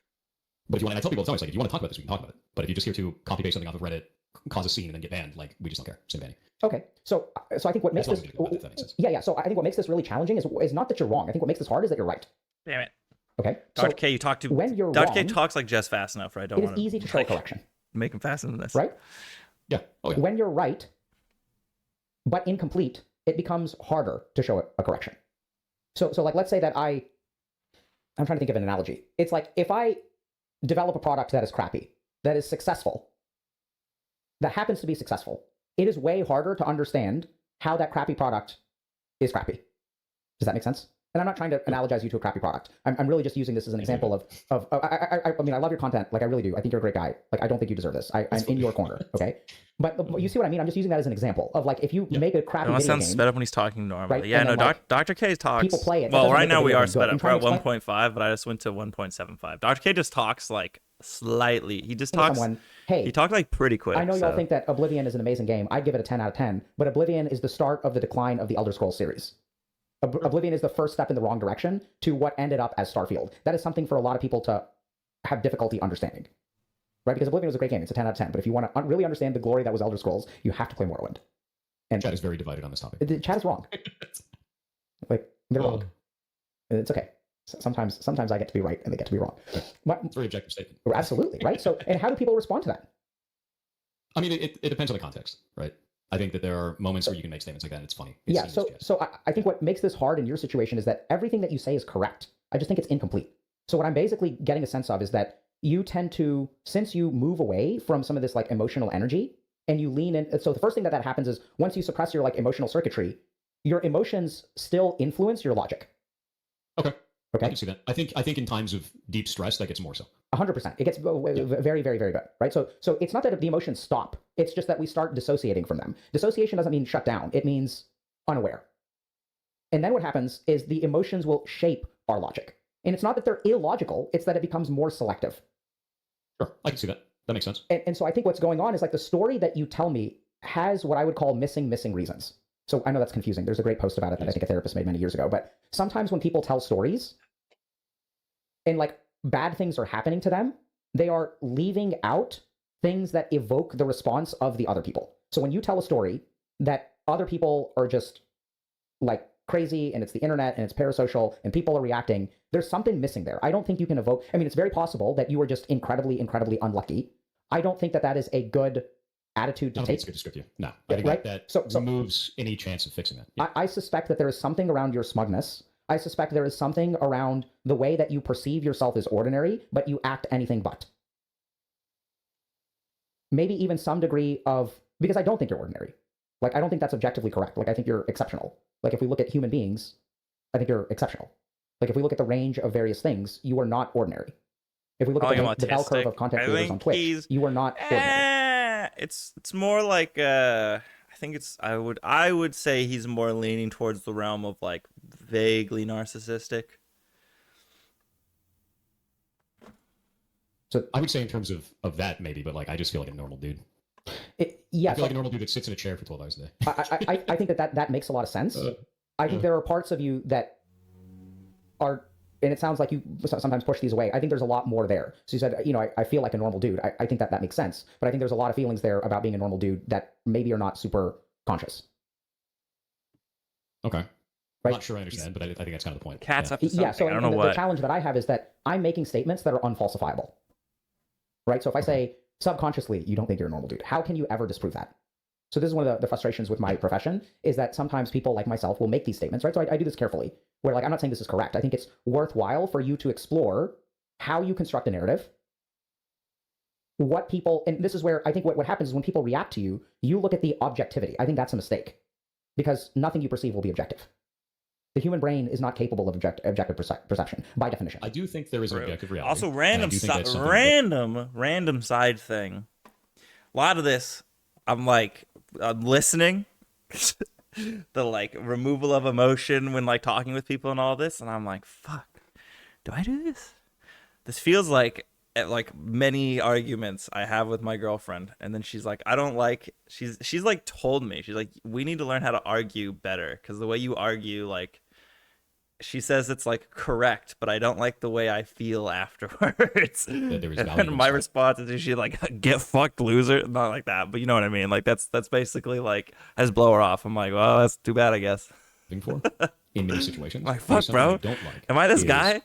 But if you want, and I tell people all the time, it's like, if you want to talk about this, we can talk about it. But if you're just here to copy paste something off of Reddit, cause a scene, and then get banned, like, we just don't care. Same banning. Okay, so I think what makes this, so I think what makes this really challenging is not that you're wrong. I think what makes this hard is that you're right. Damn it. Okay. Dr. So K, you talk to when you're Dr. K wrong, talks like Jess fast enough, right? I don't it want is easy to show a correction. Make him faster than this. Right? Yeah. Oh, yeah. When you're right, but incomplete, it becomes harder to show a correction. So like, let's say that I'm trying to think of an analogy. It's like if I develop a product that is crappy, that is successful, that happens to be successful, it is way harder to understand how that crappy product is crappy. Does that make sense? And I'm not trying to analogize you to a crappy product. I'm really just using this as an example of I mean, I love your content. Like, I really do. I think you're a great guy. Like, I don't think you deserve this. I'm in your corner, okay? But you see what I mean? I'm just using that as an example of, like, if you make a crappy video sounds game... sped up when he's talking normally. Right? Yeah, no, like, Dr. K talks... People play it. Well, right now we are sped up. We're at 1.5, but I just went to 1.75. Dr. K just talks, like, slightly. He just talks... Hey, he talked, like, pretty quick. I know y'all think that Oblivion is an amazing game. I'd give it a 10 out of 10. But Oblivion is the start of the decline of the Elder Scrolls series. Oblivion is the first step in the wrong direction to what ended up as Starfield. That is something for a lot of people to have difficulty understanding, right? Because Oblivion was a great game. It's a 10 out of 10. But if you want to really understand the glory that was Elder Scrolls, you have to play Morrowind. And chat is very divided on this topic. The chat is wrong. Like, they're wrong. It's okay. Sometimes I get to be right and they get to be wrong. It's a very objective statement. Absolutely, right? So, and how do people respond to that? I mean, it depends on the context, right? I think that there are moments where you can make statements like that and it's funny. So I think what makes this hard in your situation is that everything that you say is correct. I just think it's incomplete. So what I'm basically getting a sense of is that you tend to, since you move away from some of this like emotional energy and you lean in. So the first thing that happens is once you suppress your like emotional circuitry, your emotions still influence your logic. Okay. I can see that. I think in times of deep stress, that gets more so. 100%. It gets very, very, very good, right? So it's not that the emotions stop. It's just that we start dissociating from them. Dissociation doesn't mean shut down. It means unaware. And then what happens is the emotions will shape our logic. And it's not that they're illogical. It's that it becomes more selective. Sure. I can see that. That makes sense. And so I think what's going on is like the story that you tell me has what I would call missing reasons. So I know that's confusing. There's a great post about it that I think a therapist made many years ago. But sometimes when people tell stories and like bad things are happening to them, they are leaving out things that evoke the response of the other people. So when you tell a story that other people are just like crazy and it's the internet and it's parasocial and people are reacting, there's something missing there. I don't think you can evoke. I mean, it's very possible that you were just incredibly, incredibly unlucky. I don't think that that is a good attitude to take. It's good to script you. No, I think that removes any chance of fixing that. Yeah. I suspect that there is something around your smugness. I suspect there is something around the way that you perceive yourself as ordinary, but you act anything but. Maybe even some degree of, because I don't think you're ordinary. Like, I don't think that's objectively correct. Like, I think you're exceptional. Like, if we look at human beings, I think you're exceptional. Like, if we look at the range of various things, you are not ordinary. If we look at the bell curve of content creators on Twitch, you are not ordinary. It's more like I think it's I would say he's more leaning towards the realm of like vaguely narcissistic. So I would say in terms of that maybe, but like I just feel like a normal dude. I feel like a normal dude that sits in a chair for 12 hours a day. I think that makes a lot of sense. I think there are parts of you that are, and it sounds like you sometimes push these away. I think there's a lot more there. So you said, I feel like a normal dude. I think that makes sense. But I think there's a lot of feelings there about being a normal dude that maybe are not super conscious. Okay. Right? I'm not sure I understand, but I think that's kind of the point. Cat's Yeah. up to something. Yeah, so I don't and know the what. challenge that I have is that I'm making statements that are unfalsifiable. Right? So if I say subconsciously, you don't think you're a normal dude, how can you ever disprove that? So this is one of the frustrations with my profession, is that sometimes people like myself will make these statements, right? So I do this carefully, where like, I'm not saying this is correct. I think it's worthwhile for you to explore how you construct a narrative, what people, and this is where I think what happens is when people react to you, you look at the objectivity. I think that's a mistake, because nothing you perceive will be objective. The human brain is not capable of objective perception by definition. I do think there is an objective reality. Also, and I random do think that's something random side thing. A lot of this, I'm listening. The like removal of emotion when like talking with people and all this, and I'm like, fuck, do I do this? This feels like at like many arguments I have with my girlfriend, and then she's like, I don't like, she's like told me, she's like, we need to learn how to argue better, because the way you argue, like, she says it's like correct, but I don't like the way I feel afterwards. there is And my response is she's like, get fucked, loser. Not like that, but you know what I mean. Like that's basically like, I just blow her off. I'm like, well, that's too bad, I guess. For in many situations. Like, fuck, something bro. I don't like. Am I this is guy?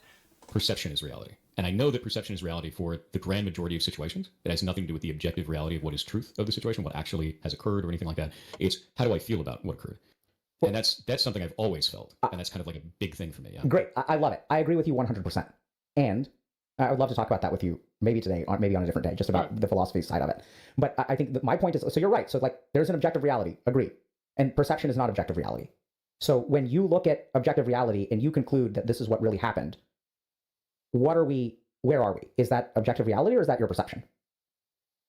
Perception is reality. And I know that perception is reality for the grand majority of situations. It has nothing to do with the objective reality of what is truth of the situation, what actually has occurred or anything like that. It's how do I feel about what occurred? And that's something I've always felt. And that's kind of like a big thing for me. Yeah. Great. I love it. I agree with you 100%. And I would love to talk about that with you maybe today, or maybe on a different day, just about the philosophy side of it. But I think that my point is, so you're right. So like there's an objective reality. Agree. And perception is not objective reality. So when you look at objective reality and you conclude that this is what really happened, where are we? Is that objective reality or is that your perception?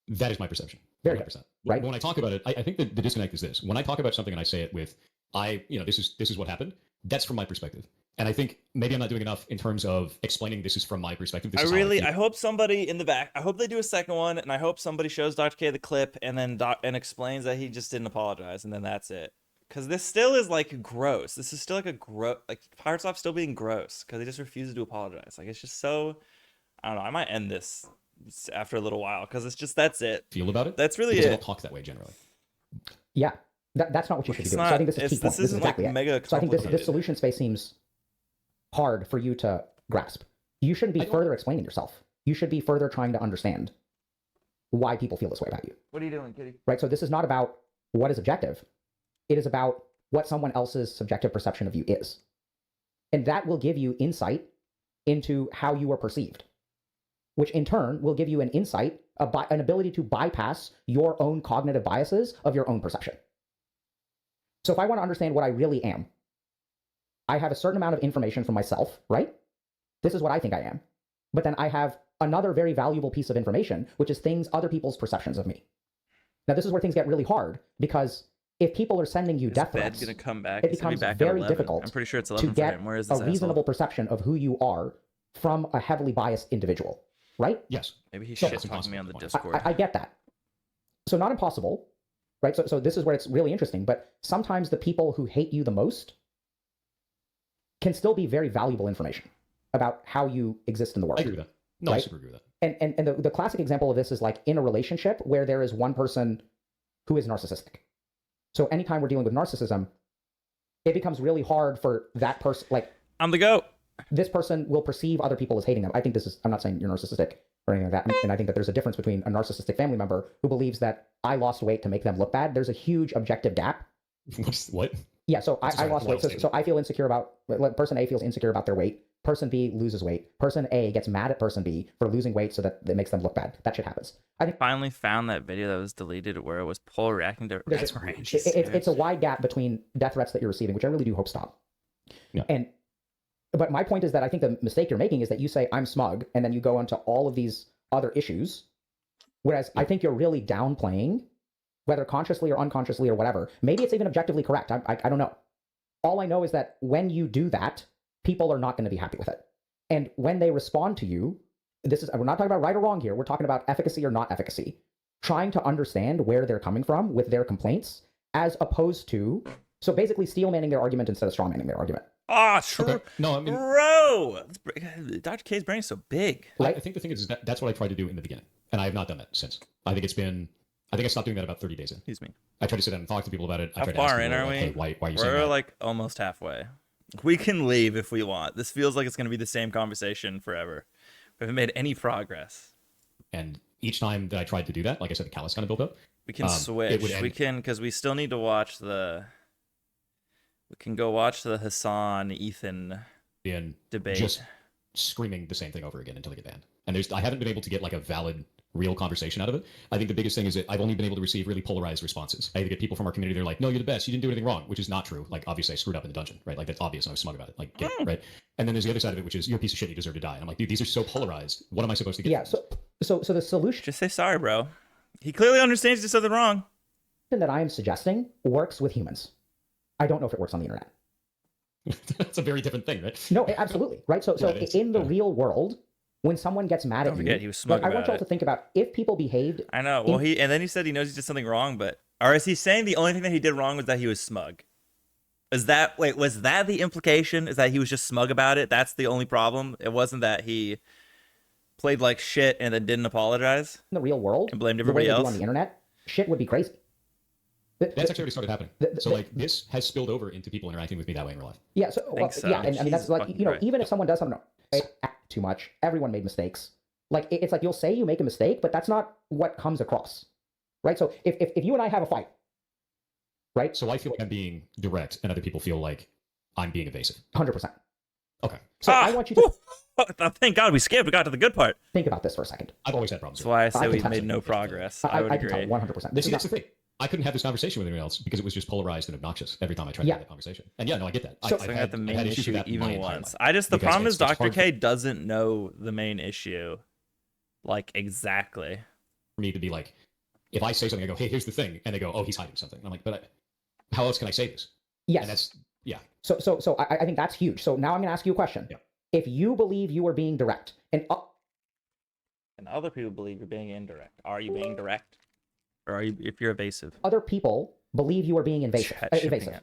That is my perception. Very 100%. good. Right. When I talk about it, I think that the disconnect is this. When I talk about something and I say it with, this is what happened, that's from my perspective. And I think maybe I'm not doing enough in terms of explaining this is from my perspective. This is how I feel. I hope somebody in the back, I hope they do a second one, and I hope somebody shows Dr. K the clip and then and explains that he just didn't apologize, and then that's it. Because this still is like gross. This is still like like PirateSoftware still being gross because he just refuses to apologize. Like it's just so, I don't know. I might end this after a little while because it's just, that's it. Feel about it? That's really because it. I don't talk that way generally. Yeah. That's not what you should be doing. Not, so I think this is key point. This isn't exactly like mega So I think this complicated. solution space seems hard for you to grasp. You shouldn't be further explaining yourself. You should be further trying to understand why people feel this way about you. What are you doing, kitty? Right? So this is not about what is objective. It is about what someone else's subjective perception of you is. And that will give you insight into how you are perceived, which in turn will give you an insight, an ability to bypass your own cognitive biases of your own perception. So if I want to understand what I really am, I have a certain amount of information from myself, right? This is what I think I am. But then I have another very valuable piece of information, which is other people's perceptions of me. Now, this is where things get really hard, because if people are sending you death threats, gonna come back. it becomes very difficult I'm pretty sure it's to 11 for get him. Where is a this reasonable perception of who you are from a heavily biased individual, right? Yes. Maybe he's So- shit talking me on the Discord. I get that. So not impossible, right? So this is where it's really interesting, but sometimes the people who hate you the most can still be very valuable information about how you exist in the world. I agree with that. No, I Right? super agree with that. And the classic example of this is like in a relationship where there is one person who is narcissistic. So anytime we're dealing with narcissism, it becomes really hard for that person, like I'm the GOAT. this person will perceive other people as hating them. I think I'm not saying you're narcissistic or anything like that. And I think that there's a difference between a narcissistic family member who believes that I lost weight to make them look bad. There's a huge objective gap. What? Yeah, so I lost weight. So I feel insecure about, person A feels insecure about their weight. Person B loses weight. Person A gets mad at person B for losing weight so that it makes them look bad. That shit happens. I think Finally found that video that was deleted where it was Paul reacting to There's That's a- range. it's a wide gap between death threats that you're receiving, which I really do hope stop. Yeah. But my point is that I think the mistake you're making is that you say I'm smug, and then you go into all of these other issues, whereas I think you're really downplaying, whether consciously or unconsciously or whatever. Maybe it's even objectively correct. I don't know. All I know is that when you do that, people are not going to be happy with it. And when they respond to you, we're not talking about right or wrong here. We're talking about efficacy or not efficacy. Trying to understand where they're coming from with their complaints, as opposed to, so basically steel manning their argument instead of straw manning their argument. Ah, true. Okay. No, I mean, Bro, Dr. K's brain is so big. I think the thing is that's what I tried to do in the beginning, and I have not done that since. I think I stopped doing that about 30 days in. Excuse me. I tried to sit down and talk to people about it. I How tried to ask far in people, are like, we? hey, why are you saying We're that? like almost halfway. We can leave if we want. This feels like it's going to be the same conversation forever. We haven't made any progress. And each time that I tried to do that, like I said, the callus kind of built up. We can It switch. would end. We can, because we still need to watch the. We can go watch the Hassan Ethan And debate. just screaming the same thing over again until they get banned. And I haven't been able to get like a valid, real conversation out of it. I think the biggest thing is that I've only been able to receive really polarized responses. I either get people from our community, they're like, no, you're the best, you didn't do anything wrong, which is not true. Like, obviously I screwed up in the dungeon, right? Like, that's obvious and I was smug about it. Like, get it, right? And then there's the other side of it, which is, you're a piece of shit, you deserve to die. And I'm like, dude, these are so polarized. What am I supposed to get? Yeah. So the solution Just say sorry, bro. He clearly understands you did something wrong. that I am suggesting works with humans. I don't know if it works on the internet. That's a very different thing, right? No, absolutely. Right. So Yeah, it is. in the Yeah. real world, when someone gets mad Don't at forget, you, he was smug like, I want about y'all it. to think about if people behaved. I know. Well, and then he said he knows he did something wrong, but or is he saying the only thing that he did wrong was that he was smug? Was that the implication? Is that he was just smug about it? That's the only problem. It wasn't that he played like shit and then didn't apologize In the real world, and blamed the way everybody they do else. on the internet, shit would be crazy. That's actually already started happening. So like this has spilled over into people interacting with me that way in real life. Yeah. So, think so. yeah, and I mean that's Jesus like fucking you know Christ. even if someone does something too much, everyone made mistakes. Like it's like you'll say you make a mistake, but that's not what comes across, right? So if you and I have a fight, right? So I feel like I'm being direct and other people feel like I'm being evasive. 100%. Okay. So I want you to Thank God we skipped. We got to the good part. think about this for a second. I've always had problems That's with it. why I say can we tell made you. no progress. I would I can tell agree. 100%. This See, is that's not, the thing. I couldn't have this conversation with anyone else because it was just polarized and obnoxious every time I tried to Yeah. have that conversation. And yeah, no, I get that. So- I've So I had- got the I've main had issues issue with that my even entire once. life. The Because problem is it's Dr. hard K doesn't know the main issue, like exactly. for me to be like, if I say something, I go, hey, here's the thing. And they go, oh, he's hiding something. And I'm like, but how else can I say this? yes. And that's, yeah. So I think that's huge. So now I'm going to ask you a question. Yeah. If you believe you are being direct, and And other people believe you're being indirect. Are you being direct? Or are you if you're evasive? other people believe you are being invasive, Shipping evasive,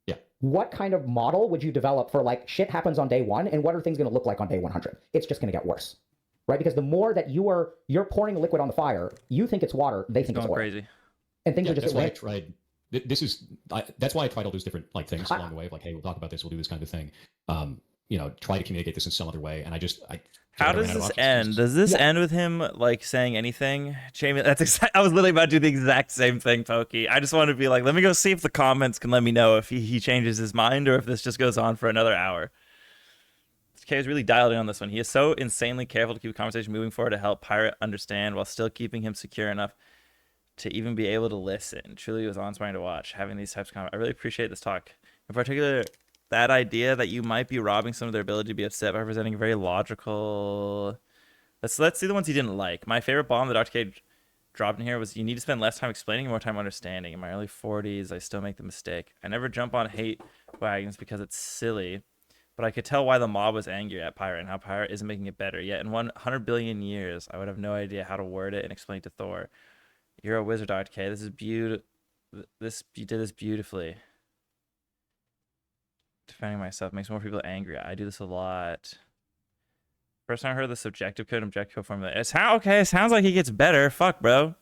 it. what kind of model would you develop for like shit happens on day one, and what are things going to look like on day 100? It's just going to get worse, right? Because the more that you're pouring liquid on the fire, you think it's water, they think it's Going oil, crazy. and things Yeah, are just that's why I tried. That's why I tried all those different like things along the way of like, hey, we'll talk about this, we'll do this kind of thing. Try to communicate this in some other way. And I How ran does out of this options. end? Does this Yeah. end with him like saying anything? Jamie, that's I was literally about to do the exact same thing, Pokey. I just want to be like, let me go see if the comments can let me know if he changes his mind or if this just goes on for another hour. K is really dialed in on this one. He is so insanely careful to keep the conversation moving forward to help Pirate understand while still keeping him secure enough to even be able to listen. Truly was awe-inspiring to watch. Having these types of comments. I really appreciate this talk. In particular, that idea that you might be robbing some of their ability to be upset by presenting a very logical. Let's see the ones he didn't like. My favorite bomb that Dr. K dropped in here was you need to spend less time explaining and more time understanding. In my early 40s, I still make the mistake. I never jump on hate wagons because it's silly, but I could tell why the mob was angry at Pirate and how Pirate isn't making it better. Yet in 100 billion years, I would have no idea how to word it and explain it to Thor. You're a wizard, Dr. K. This is beautiful. You did this beautifully. Defending myself makes more people angry. I do this a lot. First time I heard the subjective code and objective code formula. It sounds like he gets better. Fuck, bro.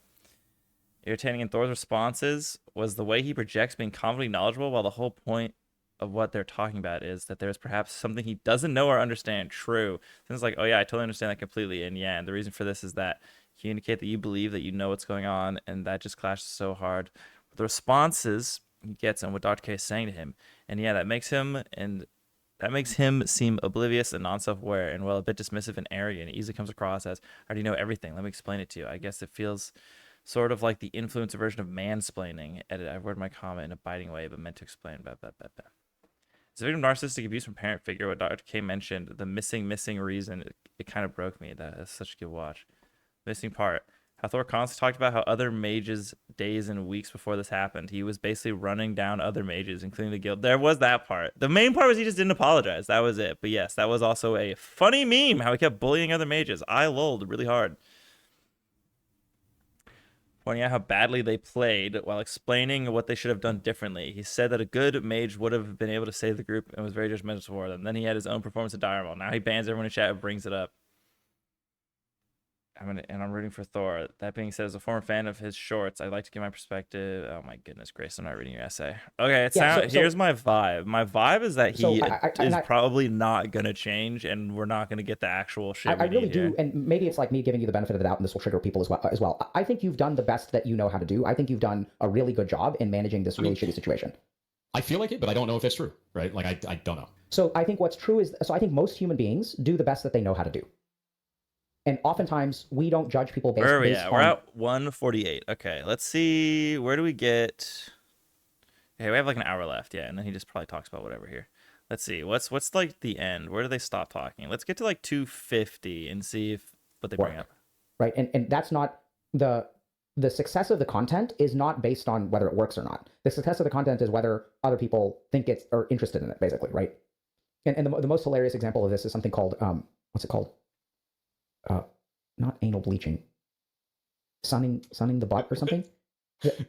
Irritating in Thor's responses was the way he projects being confidently knowledgeable, while the whole point of what they're talking about is that there's perhaps something he doesn't know or understand. True. Then it's like, oh yeah, I totally understand that completely. And yeah, and the reason for this is that you indicate that you believe that you know what's going on, and that just clashes so hard with the responses he gets and what Dr. K is saying to him. And yeah, that makes him seem oblivious and non-self-aware, and well, a bit dismissive and arrogant. It easily comes across as, I already know everything, let me explain it to you. I guess it feels sort of like the influencer version of mansplaining. Edit, I've worded my comment in a biting way, but meant to explain. It's a victim of narcissistic abuse from parent figure. What Dr. K mentioned, the missing reason, it kind of broke me. That's such a good watch. Missing part. How Thor constantly talked about how other mages days and weeks before this happened, he was basically running down other mages, including the guild. There was that part. The main part was he just didn't apologize. That was it. But yes, that was also a funny meme, how he kept bullying other mages. I lulled really hard. pointing out how badly they played while explaining what they should have done differently. He said that a good mage would have been able to save the group and was very judgmental toward them. Then he had his own performance at Direwall. Now he bans everyone in chat and brings it up. I'm rooting for Thor. That being said, as a former fan of his shorts, I'd like to give my perspective. Oh my goodness, Grace, I'm not reading your essay. Okay, here's my vibe. My vibe is that he is probably not gonna change, and we're not gonna get the actual shit. I really do, and maybe it's like me giving you the benefit of the doubt, and this will trigger people as well. I think you've done the best that you know how to do. I think you've done a really good job in managing this really shitty situation. I feel like it, but I don't know if that's true, right? Like I don't know. So I think what's true is, I think most human beings do the best that they know how to do. And oftentimes we don't judge people based on... We're at 148. Okay, let's see. Where do we get... Okay, we have like an hour left. Yeah, and then he just probably talks about whatever here. Let's see. What's like the end? Where do they stop talking? Let's get to like 250 and see what they bring up. Right, and that's not... The success of the content is not based on whether it works or not. The success of the content is whether other people think it's or interested in it, basically, right? And the most hilarious example of this is something called... what's it called? Not anal bleaching, sunning the butt or something.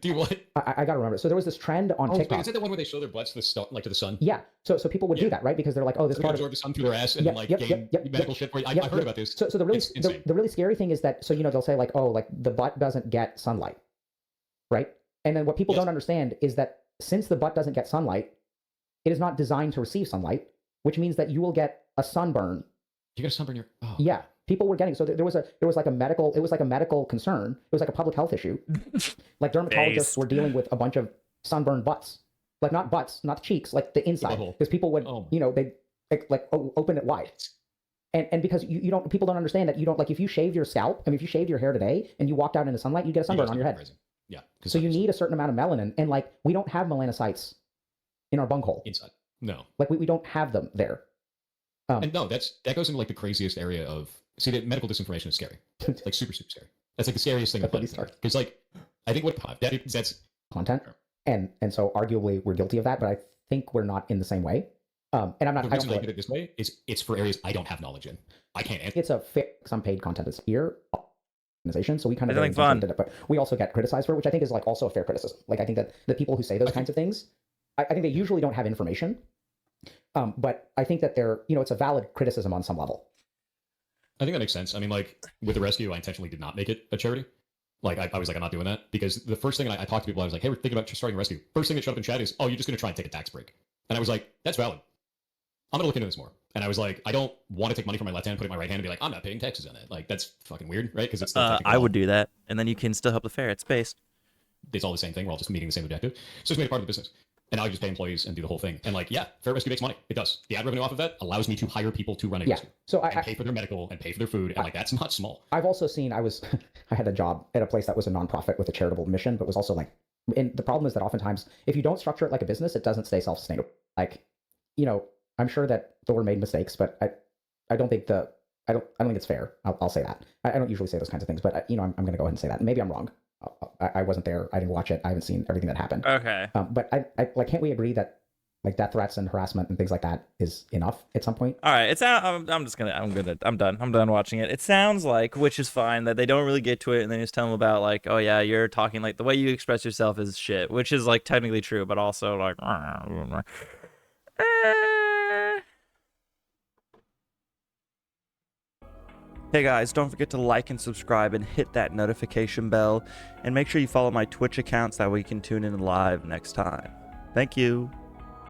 Do what? I gotta remember. So there was this trend on TikTok. Is it the one where they show their butts to the sun? Yeah. So people would do that, right? Because they're like, oh, this part absorb the sun through their ass and gain medical shit for you. I've heard about this. So the really scary thing is that, so they'll say like, oh, like the butt doesn't get sunlight, right? And then what people don't understand is that since the butt doesn't get sunlight, it is not designed to receive sunlight, which means that you will get a sunburn. You get a sunburn your... Oh. Yeah. People were getting, so there was like a medical concern. It was like a public health issue. Like dermatologists were dealing with a bunch of sunburned butts, like not butts, not cheeks, like the inside, because people would, they open it wide. And because people don't understand that you don't, like, if you shave your scalp, I mean, if you shaved your hair today and you walked out into sunlight, you get a sunburn on your head. Yeah. So you need a certain amount of melanin, and like, we don't have melanocytes in our bunghole. Inside. No. Like we don't have them there. And no, that goes into like the craziest area of... See, that medical disinformation is scary. Like super, super scary. That's like the scariest thing. Because like, I think that's content, and so arguably we're guilty of that, but I think we're not in the same way. And I'm not. The reason I look at it this way is it's for areas I don't have knowledge in. I can't answer. It's a fixed, unpaid content. It's here organization, so we kind of did it, but we also get criticized for it, which I think is like also a fair criticism. Like I think that the people who say those kinds of things, I think they usually don't have information. But I think that they're, it's a valid criticism on some level. I think that makes sense. I mean, like, with the rescue, I intentionally did not make it a charity. Like, I was like, I'm not doing that. Because the first thing I talked to people, I was like, hey, we're thinking about starting a rescue. First thing that showed up in chat is, oh, you're just going to try and take a tax break. And I was like, that's valid. I'm going to look into this more. And I was like, I don't want to take money from my left hand, put it in my right hand, and be like, I'm not paying taxes on it. Like, that's fucking weird, right? Because it's I would do that. And then you can still help the fair. It's based. It's all the same thing. We're all just meeting the same objective. So it's made it part of the business. And now I just pay employees and do the whole thing. And like, yeah, Fair Rescue makes money. It does. The ad revenue off of that allows me to hire people to run a rescue. So I pay for their medical and pay for their food. And like, that's not small. I've also seen, I had a job at a place that was a nonprofit with a charitable mission, but was also like, and the problem is that oftentimes if you don't structure it like a business, it doesn't stay self-sustainable. Like, I'm sure that Thor made mistakes, but I don't think I don't think it's fair. I'll say that. I don't usually say those kinds of things, but I'm going to go ahead and say that. Maybe I'm wrong. I wasn't there. I didn't watch it. I haven't seen everything that happened. Okay. But I like, can't we agree that like death threats and harassment and things like that is enough at some point? All right. I'm done. I'm done watching it. It sounds like, which is fine, that they don't really get to it and they just tell them about like, oh yeah, you're talking like the way you express yourself is shit, which is like technically true, but also like, Hey guys, don't forget to like and subscribe and hit that notification bell, and make sure you follow my Twitch accounts that way you can tune in live next time. Thank you.